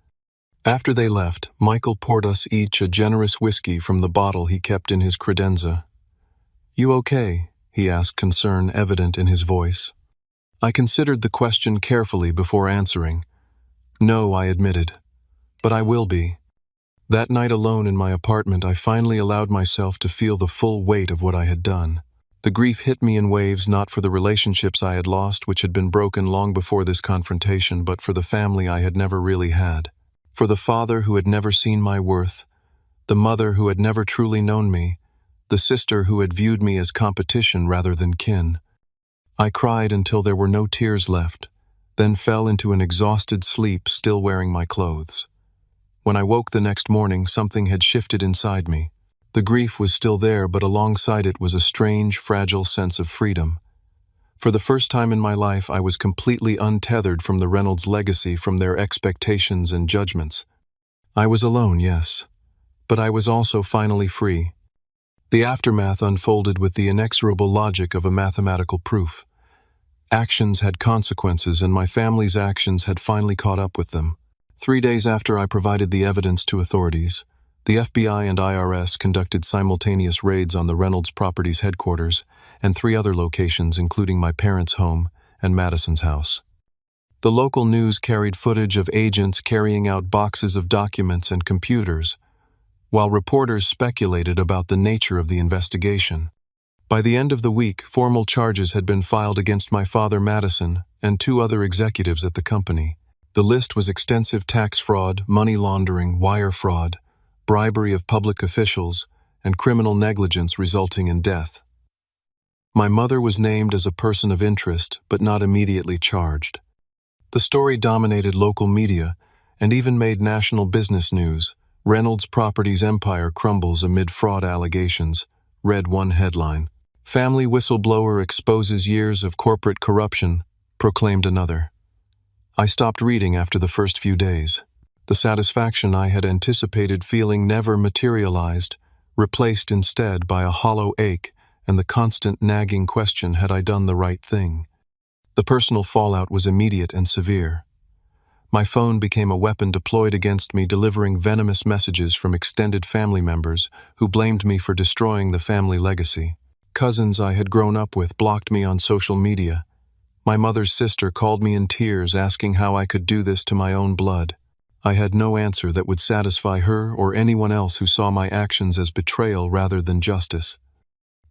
After they left, Michael poured us each a generous whiskey from the bottle he kept in his credenza. "You okay?" he asked, concern evident in his voice. I considered the question carefully before answering. "No," I admitted, "but I will be." That night alone in my apartment, I finally allowed myself to feel the full weight of what I had done. The grief hit me in waves, not for the relationships I had lost, which had been broken long before this confrontation, but for the family I had never really had. For the father who had never seen my worth, the mother who had never truly known me, the sister who had viewed me as competition rather than kin. I cried until there were no tears left, then fell into an exhausted sleep, still wearing my clothes. When I woke the next morning, something had shifted inside me. The grief was still there, but alongside it was a strange, fragile sense of freedom. For the first time in my life, I was completely untethered from the Reynolds legacy, from their expectations and judgments. I was alone, yes, but I was also finally free. The aftermath unfolded with the inexorable logic of a mathematical proof. Actions had consequences, and my family's actions had finally caught up with them. 3 days after I provided the evidence to authorities, the FBI and IRS conducted simultaneous raids on the Reynolds Properties headquarters and 3 other locations, including my parents' home and Madison's house. The local news carried footage of agents carrying out boxes of documents and computers, while reporters speculated about the nature of the investigation. By the end of the week, formal charges had been filed against my father, Madison, and 2 other executives at the company. The list was extensive: tax fraud, money laundering, wire fraud, bribery of public officials, and criminal negligence resulting in death. My mother was named as a person of interest, but not immediately charged. The story dominated local media and even made national business news. "Reynolds Properties empire crumbles amid fraud allegations," read one headline. "Family whistleblower exposes years of corporate corruption," proclaimed another. I stopped reading after the first few days. The satisfaction I had anticipated feeling never materialized, replaced instead by a hollow ache and the constant nagging question, had I done the right thing? The personal fallout was immediate and severe. My phone became a weapon deployed against me, delivering venomous messages from extended family members who blamed me for destroying the family legacy. Cousins I had grown up with blocked me on social media. My mother's sister called me in tears, asking how I could do this to my own blood. I had no answer that would satisfy her or anyone else who saw my actions as betrayal rather than justice.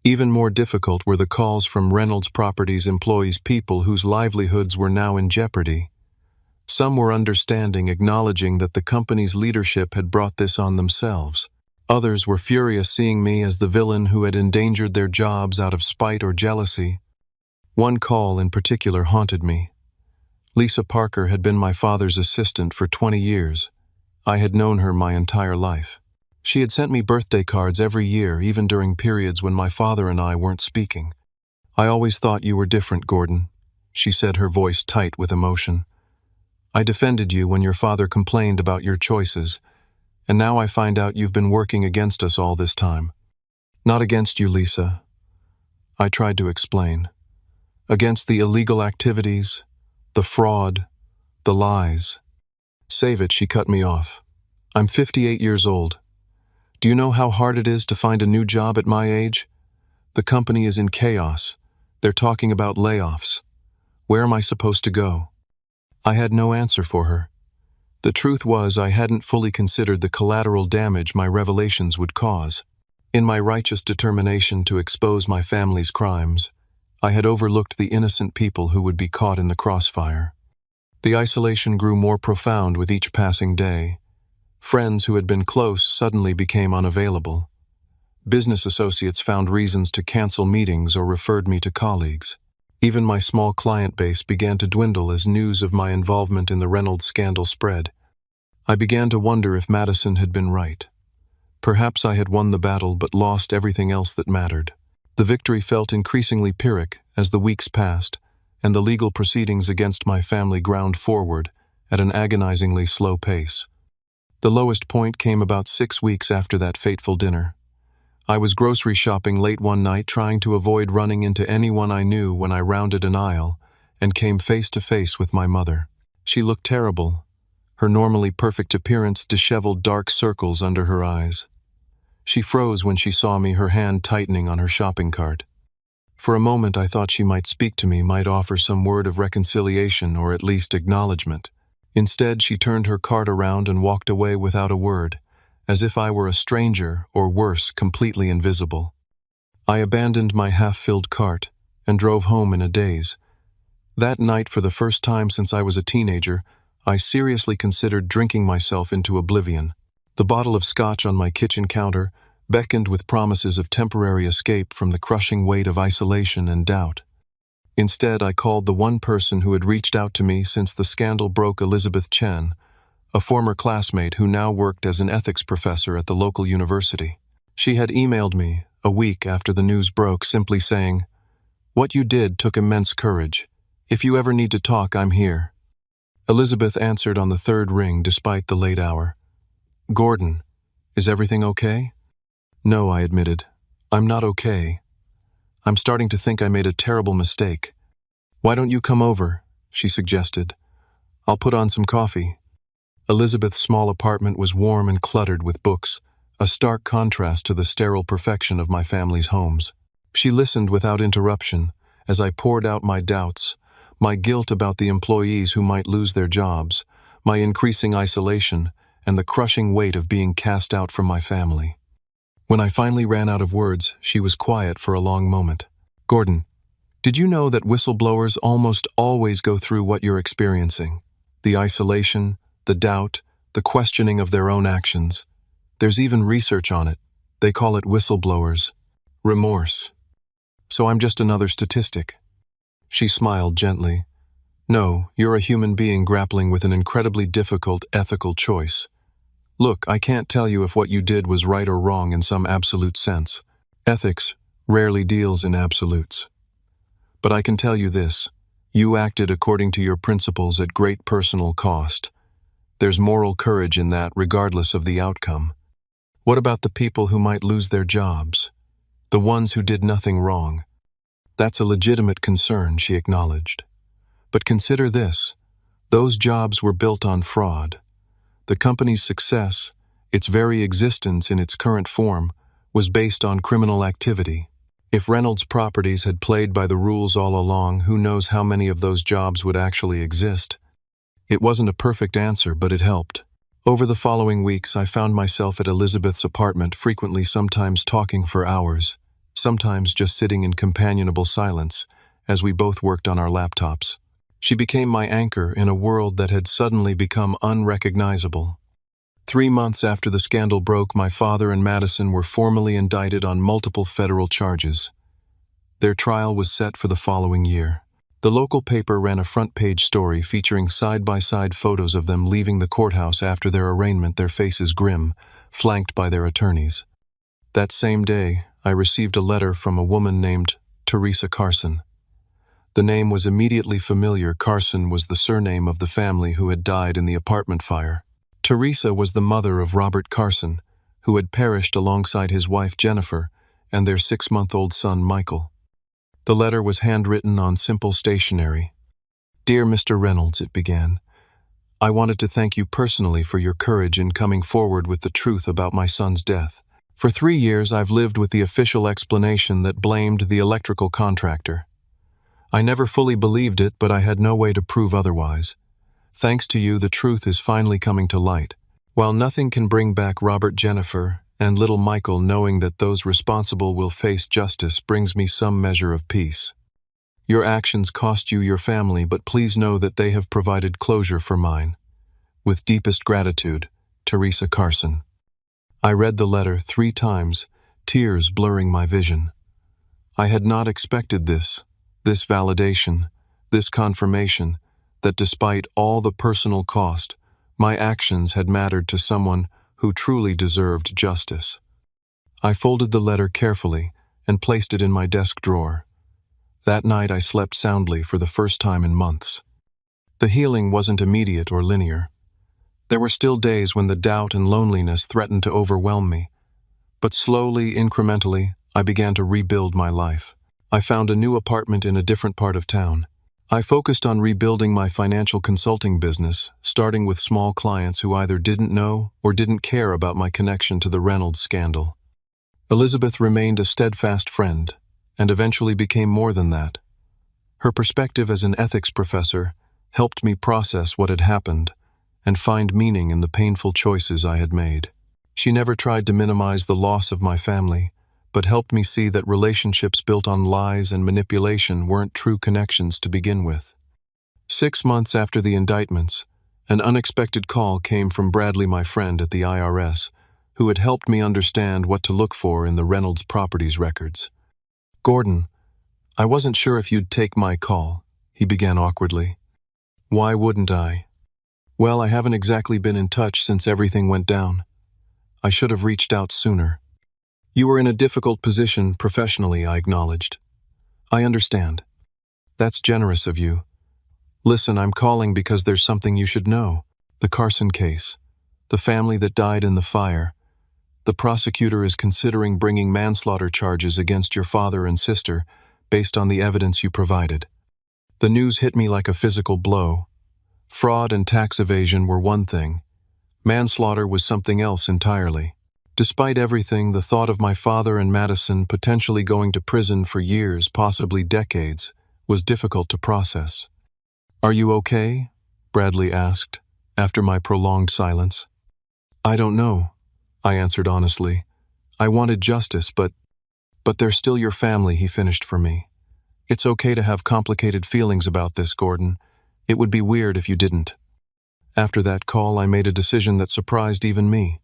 Even more difficult were the calls from Reynolds Properties employees, people whose livelihoods were now in jeopardy. Some were understanding, acknowledging that the company's leadership had brought this on themselves. Others were furious, seeing me as the villain who had endangered their jobs out of spite or jealousy. One call in particular haunted me. Lisa Parker had been my father's assistant for 20 years. I had known her my entire life. She had sent me birthday cards every year, even during periods when my father and I weren't speaking. "I always thought you were different, Gordon," she said, her voice tight with emotion. "I defended you when your father complained about your choices, and now I find out you've been working against us all this time." "Not against you, Lisa," I tried to explain. "Against the illegal activities, the fraud, the lies." "Save it," she cut me off. "I'm 58 years old. Do you know how hard it is to find a new job at my age? The company is in chaos. They're talking about layoffs. Where am I supposed to go?" I had no answer for her. The truth was, I hadn't fully considered the collateral damage my revelations would cause. In my righteous determination to expose my family's crimes, I had overlooked the innocent people who would be caught in the crossfire. The isolation grew more profound with each passing day. Friends who had been close suddenly became unavailable. Business associates found reasons to cancel meetings or referred me to colleagues. Even my small client base began to dwindle as news of my involvement in the Reynolds scandal spread. I began to wonder if Madison had been right. Perhaps I had won the battle but lost everything else that mattered. The victory felt increasingly Pyrrhic as the weeks passed, and the legal proceedings against my family ground forward at an agonizingly slow pace. The lowest point came about 6 weeks after that fateful dinner. I was grocery shopping late one night, trying to avoid running into anyone I knew, when I rounded an aisle and came face to face with my mother. She looked terrible, her normally perfect appearance disheveled, dark circles under her eyes. She froze when she saw me, her hand tightening on her shopping cart. For a moment I thought she might speak to me, might offer some word of reconciliation or at least acknowledgement. Instead, she turned her cart around and walked away without a word, as if I were a stranger, or worse, completely invisible. I abandoned my half-filled cart and drove home in a daze. That night, for the first time since I was a teenager, I seriously considered drinking myself into oblivion. The bottle of scotch on my kitchen counter beckoned with promises of temporary escape from the crushing weight of isolation and doubt. Instead, I called the one person who had reached out to me since the scandal broke, Elizabeth Chen, a former classmate who now worked as an ethics professor at the local university. She had emailed me a week after the news broke, simply saying, "What you did took immense courage. If you ever need to talk, I'm here." Elizabeth answered on the third ring despite the late hour. "Gordon, is everything okay?" "No," I admitted. "I'm not okay. I'm starting to think I made a terrible mistake." "Why don't you come over?" she suggested. "I'll put on some coffee." Elizabeth's small apartment was warm and cluttered with books, a stark contrast to the sterile perfection of my family's homes. She listened without interruption as I poured out my doubts, my guilt about the employees who might lose their jobs, my increasing isolation, and the crushing weight of being cast out from my family. When I finally ran out of words, she was quiet for a long moment. "Gordon, did you know that whistleblowers almost always go through what you're experiencing? The isolation, the doubt, the questioning of their own actions. There's even research on it. They call it whistleblowers remorse. So I'm just another statistic." She smiled gently. "No, you're a human being grappling with an incredibly difficult ethical choice. Look, I can't tell you if what you did was right or wrong in some absolute sense. Ethics rarely deals in absolutes. But I can tell you this: you acted according to your principles at great personal cost. There's moral courage in that, regardless of the outcome. What about the people who might lose their jobs? The ones who did nothing wrong? That's a legitimate concern," she acknowledged. "But consider this: those jobs were built on fraud. The company's success, its very existence in its current form, was based on criminal activity. If Reynolds Properties had played by the rules all along, who knows how many of those jobs would actually exist?" It wasn't a perfect answer, but it helped. Over the following weeks, I found myself at Elizabeth's apartment, frequently, sometimes talking for hours, sometimes just sitting in companionable silence as we both worked on our laptops. She became my anchor in a world that had suddenly become unrecognizable. 3 months after the scandal broke, my father and Madison were formally indicted on multiple federal charges. Their trial was set for the following year. The local paper ran a front-page story featuring side-by-side photos of them leaving the courthouse after their arraignment, their faces grim, flanked by their attorneys. That same day, I received a letter from a woman named Teresa Carson. The name was immediately familiar. Carson was the surname of the family who had died in the apartment fire. Teresa was the mother of Robert Carson, who had perished alongside his wife Jennifer and their 6-month-old son Michael. The letter was handwritten on simple stationery. "Dear Mr. Reynolds," it began, "I wanted to thank you personally for your courage in coming forward with the truth about my son's death. For 3 years I've lived with the official explanation that blamed the electrical contractor. I never fully believed it, but I had no way to prove otherwise. Thanks to you, the truth is finally coming to light. While nothing can bring back Robert, Jennifer, and little Michael, knowing that those responsible will face justice brings me some measure of peace. Your actions cost you your family, but please know that they have provided closure for mine. With deepest gratitude, Teresa Carson." I read the letter 3 times, tears blurring my vision. I had not expected this validation, this confirmation that despite all the personal cost, my actions had mattered to someone who truly deserved justice. I folded the letter carefully and placed it in my desk drawer. That night I slept soundly for the first time in months. The healing wasn't immediate or linear. There were still days when the doubt and loneliness threatened to overwhelm me, But slowly, incrementally, I began to rebuild my life. I found a new apartment in a different part of town. I focused on rebuilding my financial consulting business, starting with small clients who either didn't know or didn't care about my connection to the Reynolds scandal. Elizabeth remained a steadfast friend, and eventually became more than that. Her perspective as an ethics professor helped me process what had happened and find meaning in the painful choices I had made. She never tried to minimize the loss of my family, but helped me see that relationships built on lies and manipulation weren't true connections to begin with. 6 months after the indictments, an unexpected call came from Bradley, my friend at the IRS, who had helped me understand what to look for in the Reynolds properties records. "Gordon, I wasn't sure if you'd take my call," he began awkwardly. "Why wouldn't I?" "Well, I haven't exactly been in touch since everything went down. I should have reached out sooner." "You were in a difficult position professionally," I acknowledged. "I understand. That's generous of you. Listen, I'm calling because there's something you should know. The Carson case. The family that died in the fire. The prosecutor is considering bringing manslaughter charges against your father and sister based on the evidence you provided." The news hit me like a physical blow. Fraud and tax evasion were one thing. Manslaughter was something else entirely. Despite everything, the thought of my father and Madison potentially going to prison for years, possibly decades, was difficult to process. "Are you okay?" Bradley asked, after my prolonged silence. "I don't know," I answered honestly. "I wanted justice, but they're still your family," he finished for me. "It's okay to have complicated feelings about this, Gordon. It would be weird if you didn't." After that call, I made a decision that surprised even me.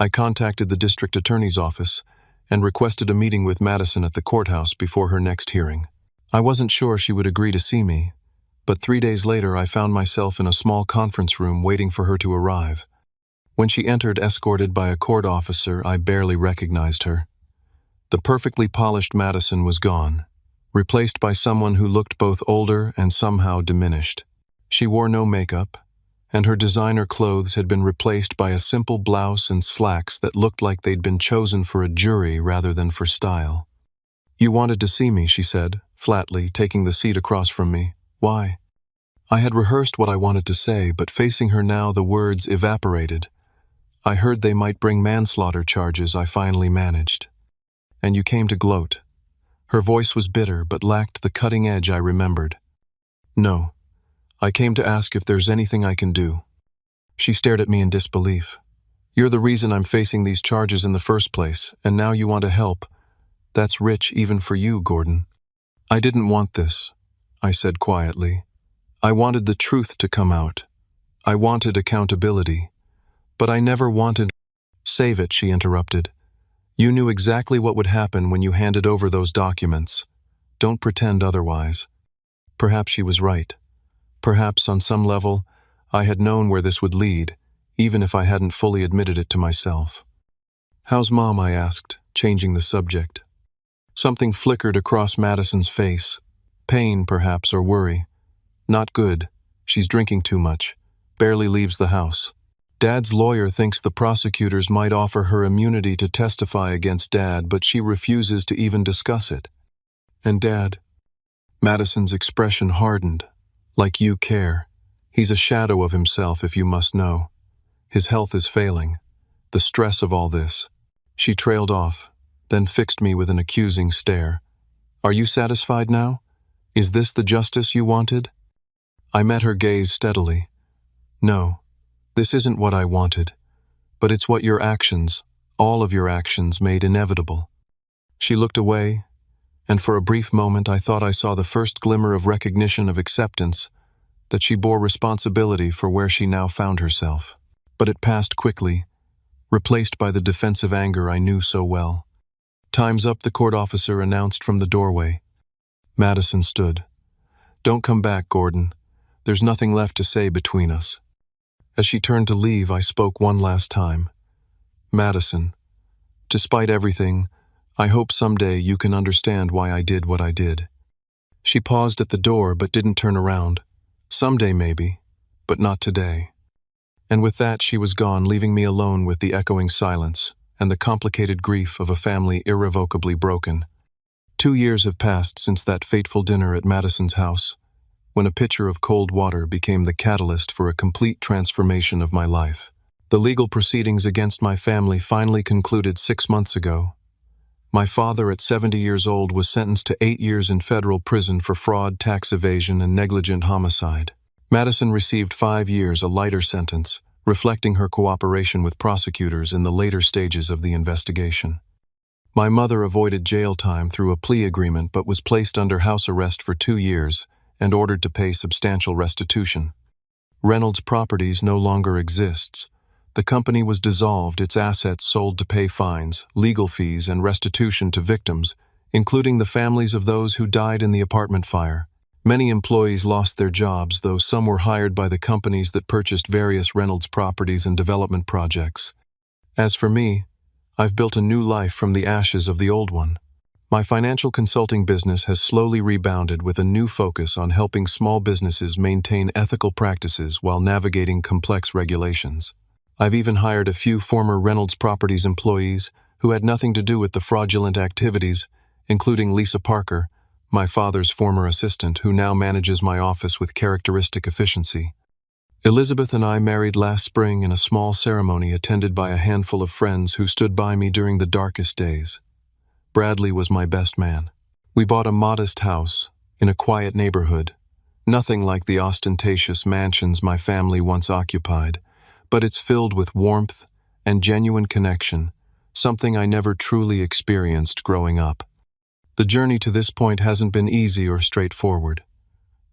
I contacted the district attorney's office and requested a meeting with Madison at the courthouse before her next hearing. I wasn't sure she would agree to see me, but 3 days later I found myself in a small conference room waiting for her to arrive. When she entered escorted by a court officer, I barely recognized her. The perfectly polished Madison was gone, replaced by someone who looked both older and somehow diminished. She wore no makeup, and her designer clothes had been replaced by a simple blouse and slacks that looked like they'd been chosen for a jury rather than for style. "You wanted to see me," she said, flatly, taking the seat across from me. "Why?" I had rehearsed what I wanted to say, but facing her now the words evaporated. "I heard they might bring manslaughter charges," I finally managed. "And you came to gloat." Her voice was bitter but lacked the cutting edge I remembered. "No. I came to ask if there's anything I can do." She stared at me in disbelief. "You're the reason I'm facing these charges in the first place, and now you want to help. That's rich even for you, Gordon." "I didn't want this," I said quietly. "I wanted the truth to come out. I wanted accountability. But I never wanted—" "Save it," she interrupted. "You knew exactly what would happen when you handed over those documents. Don't pretend otherwise." Perhaps she was right. Perhaps, on some level, I had known where this would lead, even if I hadn't fully admitted it to myself. "How's Mom?" I asked, changing the subject. Something flickered across Madison's face. Pain, perhaps, or worry. "Not good. She's drinking too much. Barely leaves the house. Dad's lawyer thinks the prosecutors might offer her immunity to testify against Dad, but she refuses to even discuss it." "And Dad?" Madison's expression hardened. "Like you care. He's a shadow of himself, if you must know. His health is failing. The stress of all this." She trailed off, then fixed me with an accusing stare. "Are you satisfied now? Is this the justice you wanted?" I met her gaze steadily. "No, this isn't what I wanted, but it's what your actions, all of your actions, made inevitable." She looked away, and for a brief moment I thought I saw the first glimmer of recognition of acceptance, that she bore responsibility for where she now found herself. But it passed quickly, replaced by the defensive anger I knew so well. "Time's up," the court officer announced from the doorway. Madison stood. "Don't come back, Gordon. There's nothing left to say between us." As she turned to leave, I spoke one last time. "Madison, despite everything, I hope someday you can understand why I did what I did." She paused at the door but didn't turn around. "Someday maybe, but not today." And with that she was gone, leaving me alone with the echoing silence and the complicated grief of a family irrevocably broken. 2 years have passed since that fateful dinner at Madison's house, when a pitcher of cold water became the catalyst for a complete transformation of my life. The legal proceedings against my family finally concluded 6 months ago. My father, at 70 years old, was sentenced to 8 years in federal prison for fraud, tax evasion, and negligent homicide. Madison received 5 years, a lighter sentence, reflecting her cooperation with prosecutors in the later stages of the investigation. My mother avoided jail time through a plea agreement but was placed under house arrest for 2 years and ordered to pay substantial restitution. Reynolds Properties no longer exists. The company was dissolved, its assets sold to pay fines, legal fees, and restitution to victims, including the families of those who died in the apartment fire. Many employees lost their jobs, though some were hired by the companies that purchased various Reynolds properties and development projects. As for me, I've built a new life from the ashes of the old one. My financial consulting business has slowly rebounded with a new focus on helping small businesses maintain ethical practices while navigating complex regulations. I've even hired a few former Reynolds Properties employees who had nothing to do with the fraudulent activities, including Lisa Parker, my father's former assistant, who now manages my office with characteristic efficiency. Elizabeth and I married last spring in a small ceremony attended by a handful of friends who stood by me during the darkest days. Bradley was my best man. We bought a modest house in a quiet neighborhood, nothing like the ostentatious mansions my family once occupied, but it's filled with warmth and genuine connection, something I never truly experienced growing up. The journey to this point hasn't been easy or straightforward.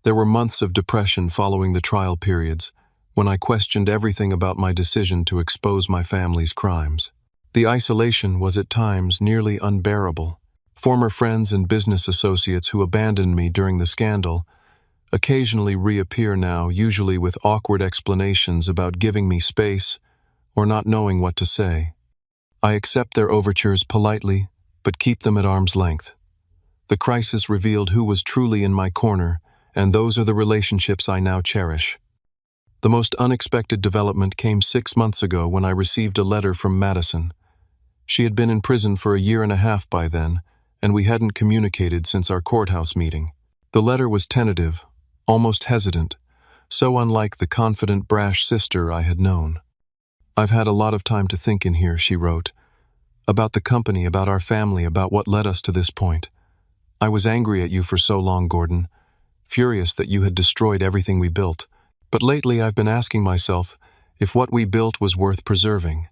There were months of depression following the trial periods, when I questioned everything about my decision to expose my family's crimes. The isolation was at times nearly unbearable. Former friends and business associates who abandoned me during the scandal occasionally reappear now, usually with awkward explanations about giving me space or not knowing what to say. I accept their overtures politely, but keep them at arm's length. The crisis revealed who was truly in my corner, and those are the relationships I now cherish. The most unexpected development came 6 months ago when I received a letter from Madison. She had been in prison for 1.5 years by then, and we hadn't communicated since our courthouse meeting. The letter was tentative, almost hesitant, so unlike the confident, brash sister I had known. "I've had a lot of time to think in here," she wrote. "About the company, about our family, about what led us to this point. I was angry at you for so long, Gordon, furious that you had destroyed everything we built. But lately I've been asking myself if what we built was worth preserving.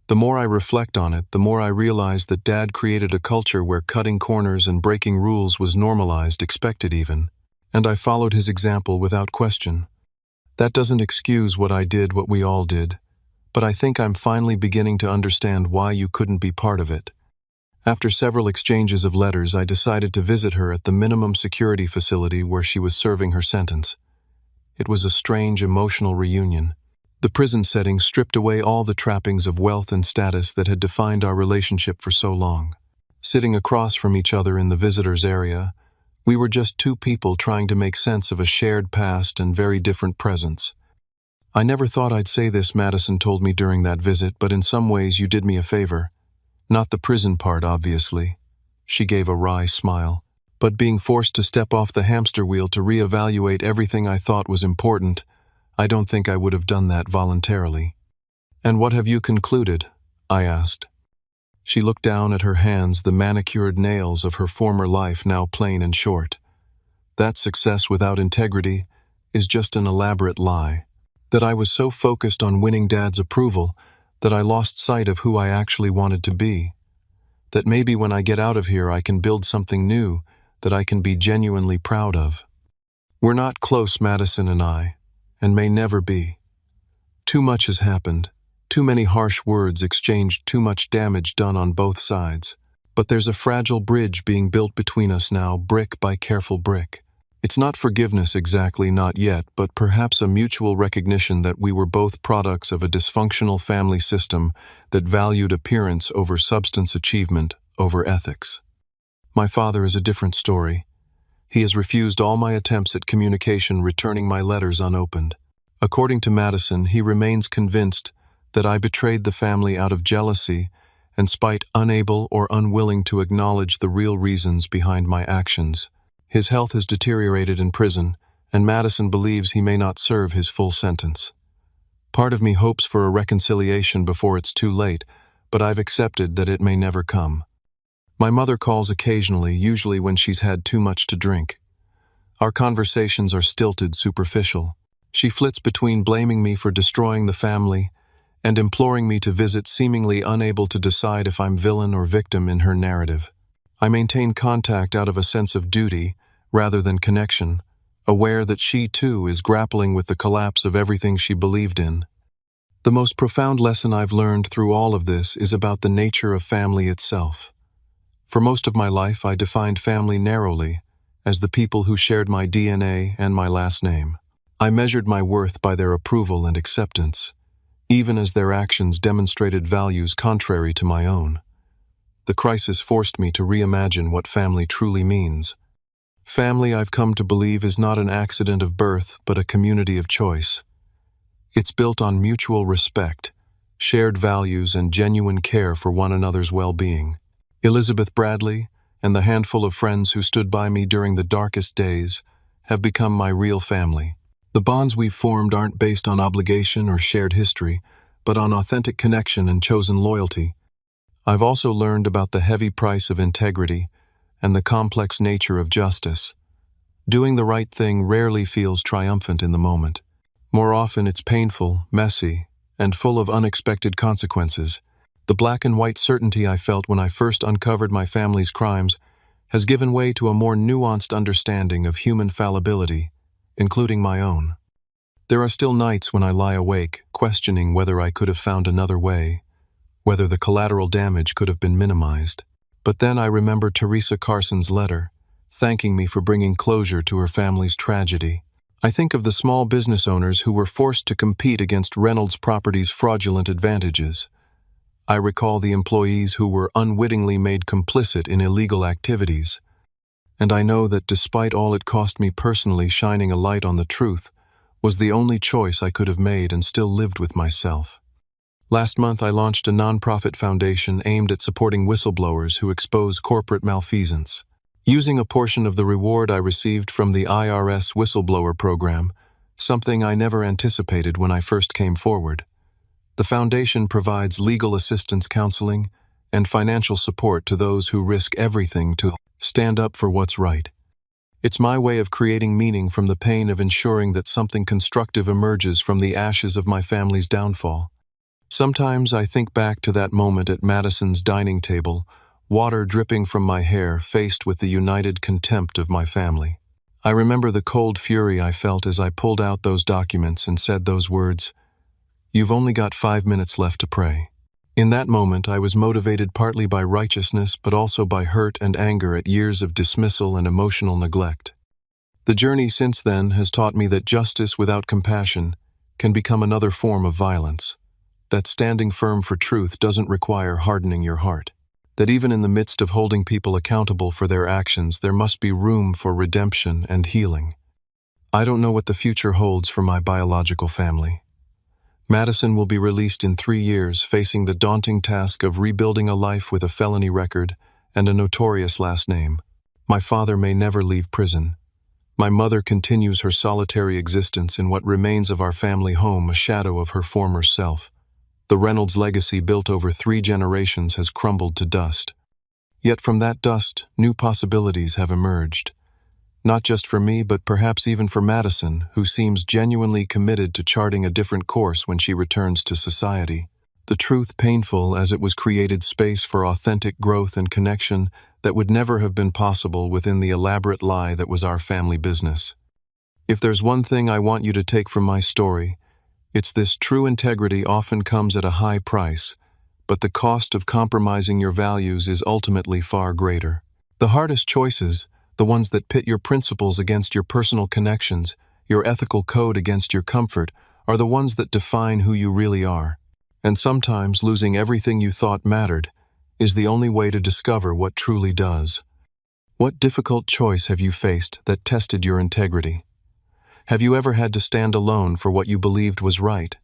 The more I reflect on it, the more I realize that Dad created a culture where cutting corners and breaking rules was normalized, expected even, and I followed his example without question. That doesn't excuse what I did, what we all did, but I think I'm finally beginning to understand why you couldn't be part of it." After several exchanges of letters, I decided to visit her at the minimum security facility where she was serving her sentence. It was a strange, emotional reunion. The prison setting stripped away all the trappings of wealth and status that had defined our relationship for so long. Sitting across from each other in the visitors' area, we were just two people trying to make sense of a shared past and very different presents. "I never thought I'd say this," Madison told me during that visit, "but in some ways you did me a favor. Not the prison part, obviously." She gave a wry smile. "But being forced to step off the hamster wheel to reevaluate everything I thought was important, I don't think I would have done that voluntarily." "And what have you concluded?" I asked. She looked down at her hands, the manicured nails of her former life now plain and short. "That success without integrity is just an elaborate lie. That I was so focused on winning Dad's approval that I lost sight of who I actually wanted to be. That maybe when I get out of here I can build something new that I can be genuinely proud of. We're not close, Madison and I, and may never be. Too much has happened, too many harsh words exchanged, too much damage done on both sides. But there's a fragile bridge being built between us now, brick by careful brick. It's not forgiveness exactly, not yet, but perhaps a mutual recognition that we were both products of a dysfunctional family system that valued appearance over substance, achievement over ethics. My father is a different story. He has refused all my attempts at communication, returning my letters unopened. According to Madison, he remains convinced that I betrayed the family out of jealousy and spite unable or unwilling to acknowledge the real reasons behind my actions. His health has deteriorated in prison, and Madison believes he may not serve his full sentence. Part of me hopes for a reconciliation before it's too late, but I've accepted that it may never come. My mother calls occasionally, usually when she's had too much to drink. Our conversations are stilted, superficial. She flits between blaming me for destroying the family and imploring me to visit, seemingly unable to decide if I'm villain or victim in her narrative. I maintain contact out of a sense of duty rather than connection, aware that she too is grappling with the collapse of everything she believed in. The most profound lesson I've learned through all of this is about the nature of family itself. For most of my life, I defined family narrowly, as the people who shared my DNA and my last name. I measured my worth by their approval and acceptance, even as their actions demonstrated values contrary to my own. The crisis forced me to reimagine what family truly means. Family, I've come to believe, is not an accident of birth, but a community of choice. It's built on mutual respect, shared values, and genuine care for one another's well-being. Elizabeth Bradley and the handful of friends who stood by me during the darkest days have become my real family. The bonds we've formed aren't based on obligation or shared history, but on authentic connection and chosen loyalty. I've also learned about the heavy price of integrity and the complex nature of justice. Doing the right thing rarely feels triumphant in the moment. More often it's painful, messy, and full of unexpected consequences. The black and white certainty I felt when I first uncovered my family's crimes has given way to a more nuanced understanding of human fallibility, including my own. There are still nights when I lie awake, questioning whether I could have found another way, whether the collateral damage could have been minimized. But then I remember Teresa Carson's letter, thanking me for bringing closure to her family's tragedy. I think of the small business owners who were forced to compete against Reynolds Properties' fraudulent advantages. I recall the employees who were unwittingly made complicit in illegal activities. And I know that despite all it cost me personally, shining a light on the truth was the only choice I could have made and still lived with myself. Last month, I launched a nonprofit foundation aimed at supporting whistleblowers who expose corporate malfeasance. Using a portion of the reward I received from the IRS whistleblower program, something I never anticipated when I first came forward. The foundation provides legal assistance, counseling, and financial support to those who risk everything to stand up for what's right. It's my way of creating meaning from the pain of ensuring that something constructive emerges from the ashes of my family's downfall. Sometimes I think back to that moment at Madison's dining table, water dripping from my hair, faced with the united contempt of my family. I remember the cold fury I felt as I pulled out those documents and said those words, "You've only got 5 minutes left to pray." In that moment, I was motivated partly by righteousness, but also by hurt and anger at years of dismissal and emotional neglect. The journey since then has taught me that justice without compassion can become another form of violence. That standing firm for truth doesn't require hardening your heart. That even in the midst of holding people accountable for their actions, there must be room for redemption and healing. I don't know what the future holds for my biological family. Madison will be released in 3 years, facing the daunting task of rebuilding a life with a felony record and a notorious last name. My father may never leave prison. My mother continues her solitary existence in what remains of our family home, a shadow of her former self. The Reynolds legacy built over 3 generations has crumbled to dust. Yet from that dust, new possibilities have emerged. Not just for me, but perhaps even for Madison, who seems genuinely committed to charting a different course when she returns to society. The truth, painful as it was, created space for authentic growth and connection that would never have been possible within the elaborate lie that was our family business. If there's one thing I want you to take from my story, it's this: true integrity often comes at a high price, but the cost of compromising your values is ultimately far greater. The hardest choices, the ones that pit your principles against your personal connections, your ethical code against your comfort, are the ones that define who you really are. And sometimes losing everything you thought mattered is the only way to discover what truly does. What difficult choice have you faced that tested your integrity? Have you ever had to stand alone for what you believed was right?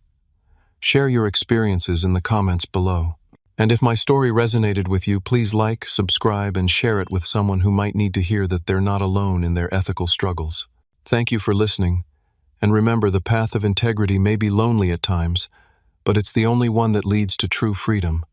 Share your experiences in the comments below. And if my story resonated with you, please like, subscribe, and share it with someone who might need to hear that they're not alone in their ethical struggles. Thank you for listening, and remember, the path of integrity may be lonely at times, but it's the only one that leads to true freedom.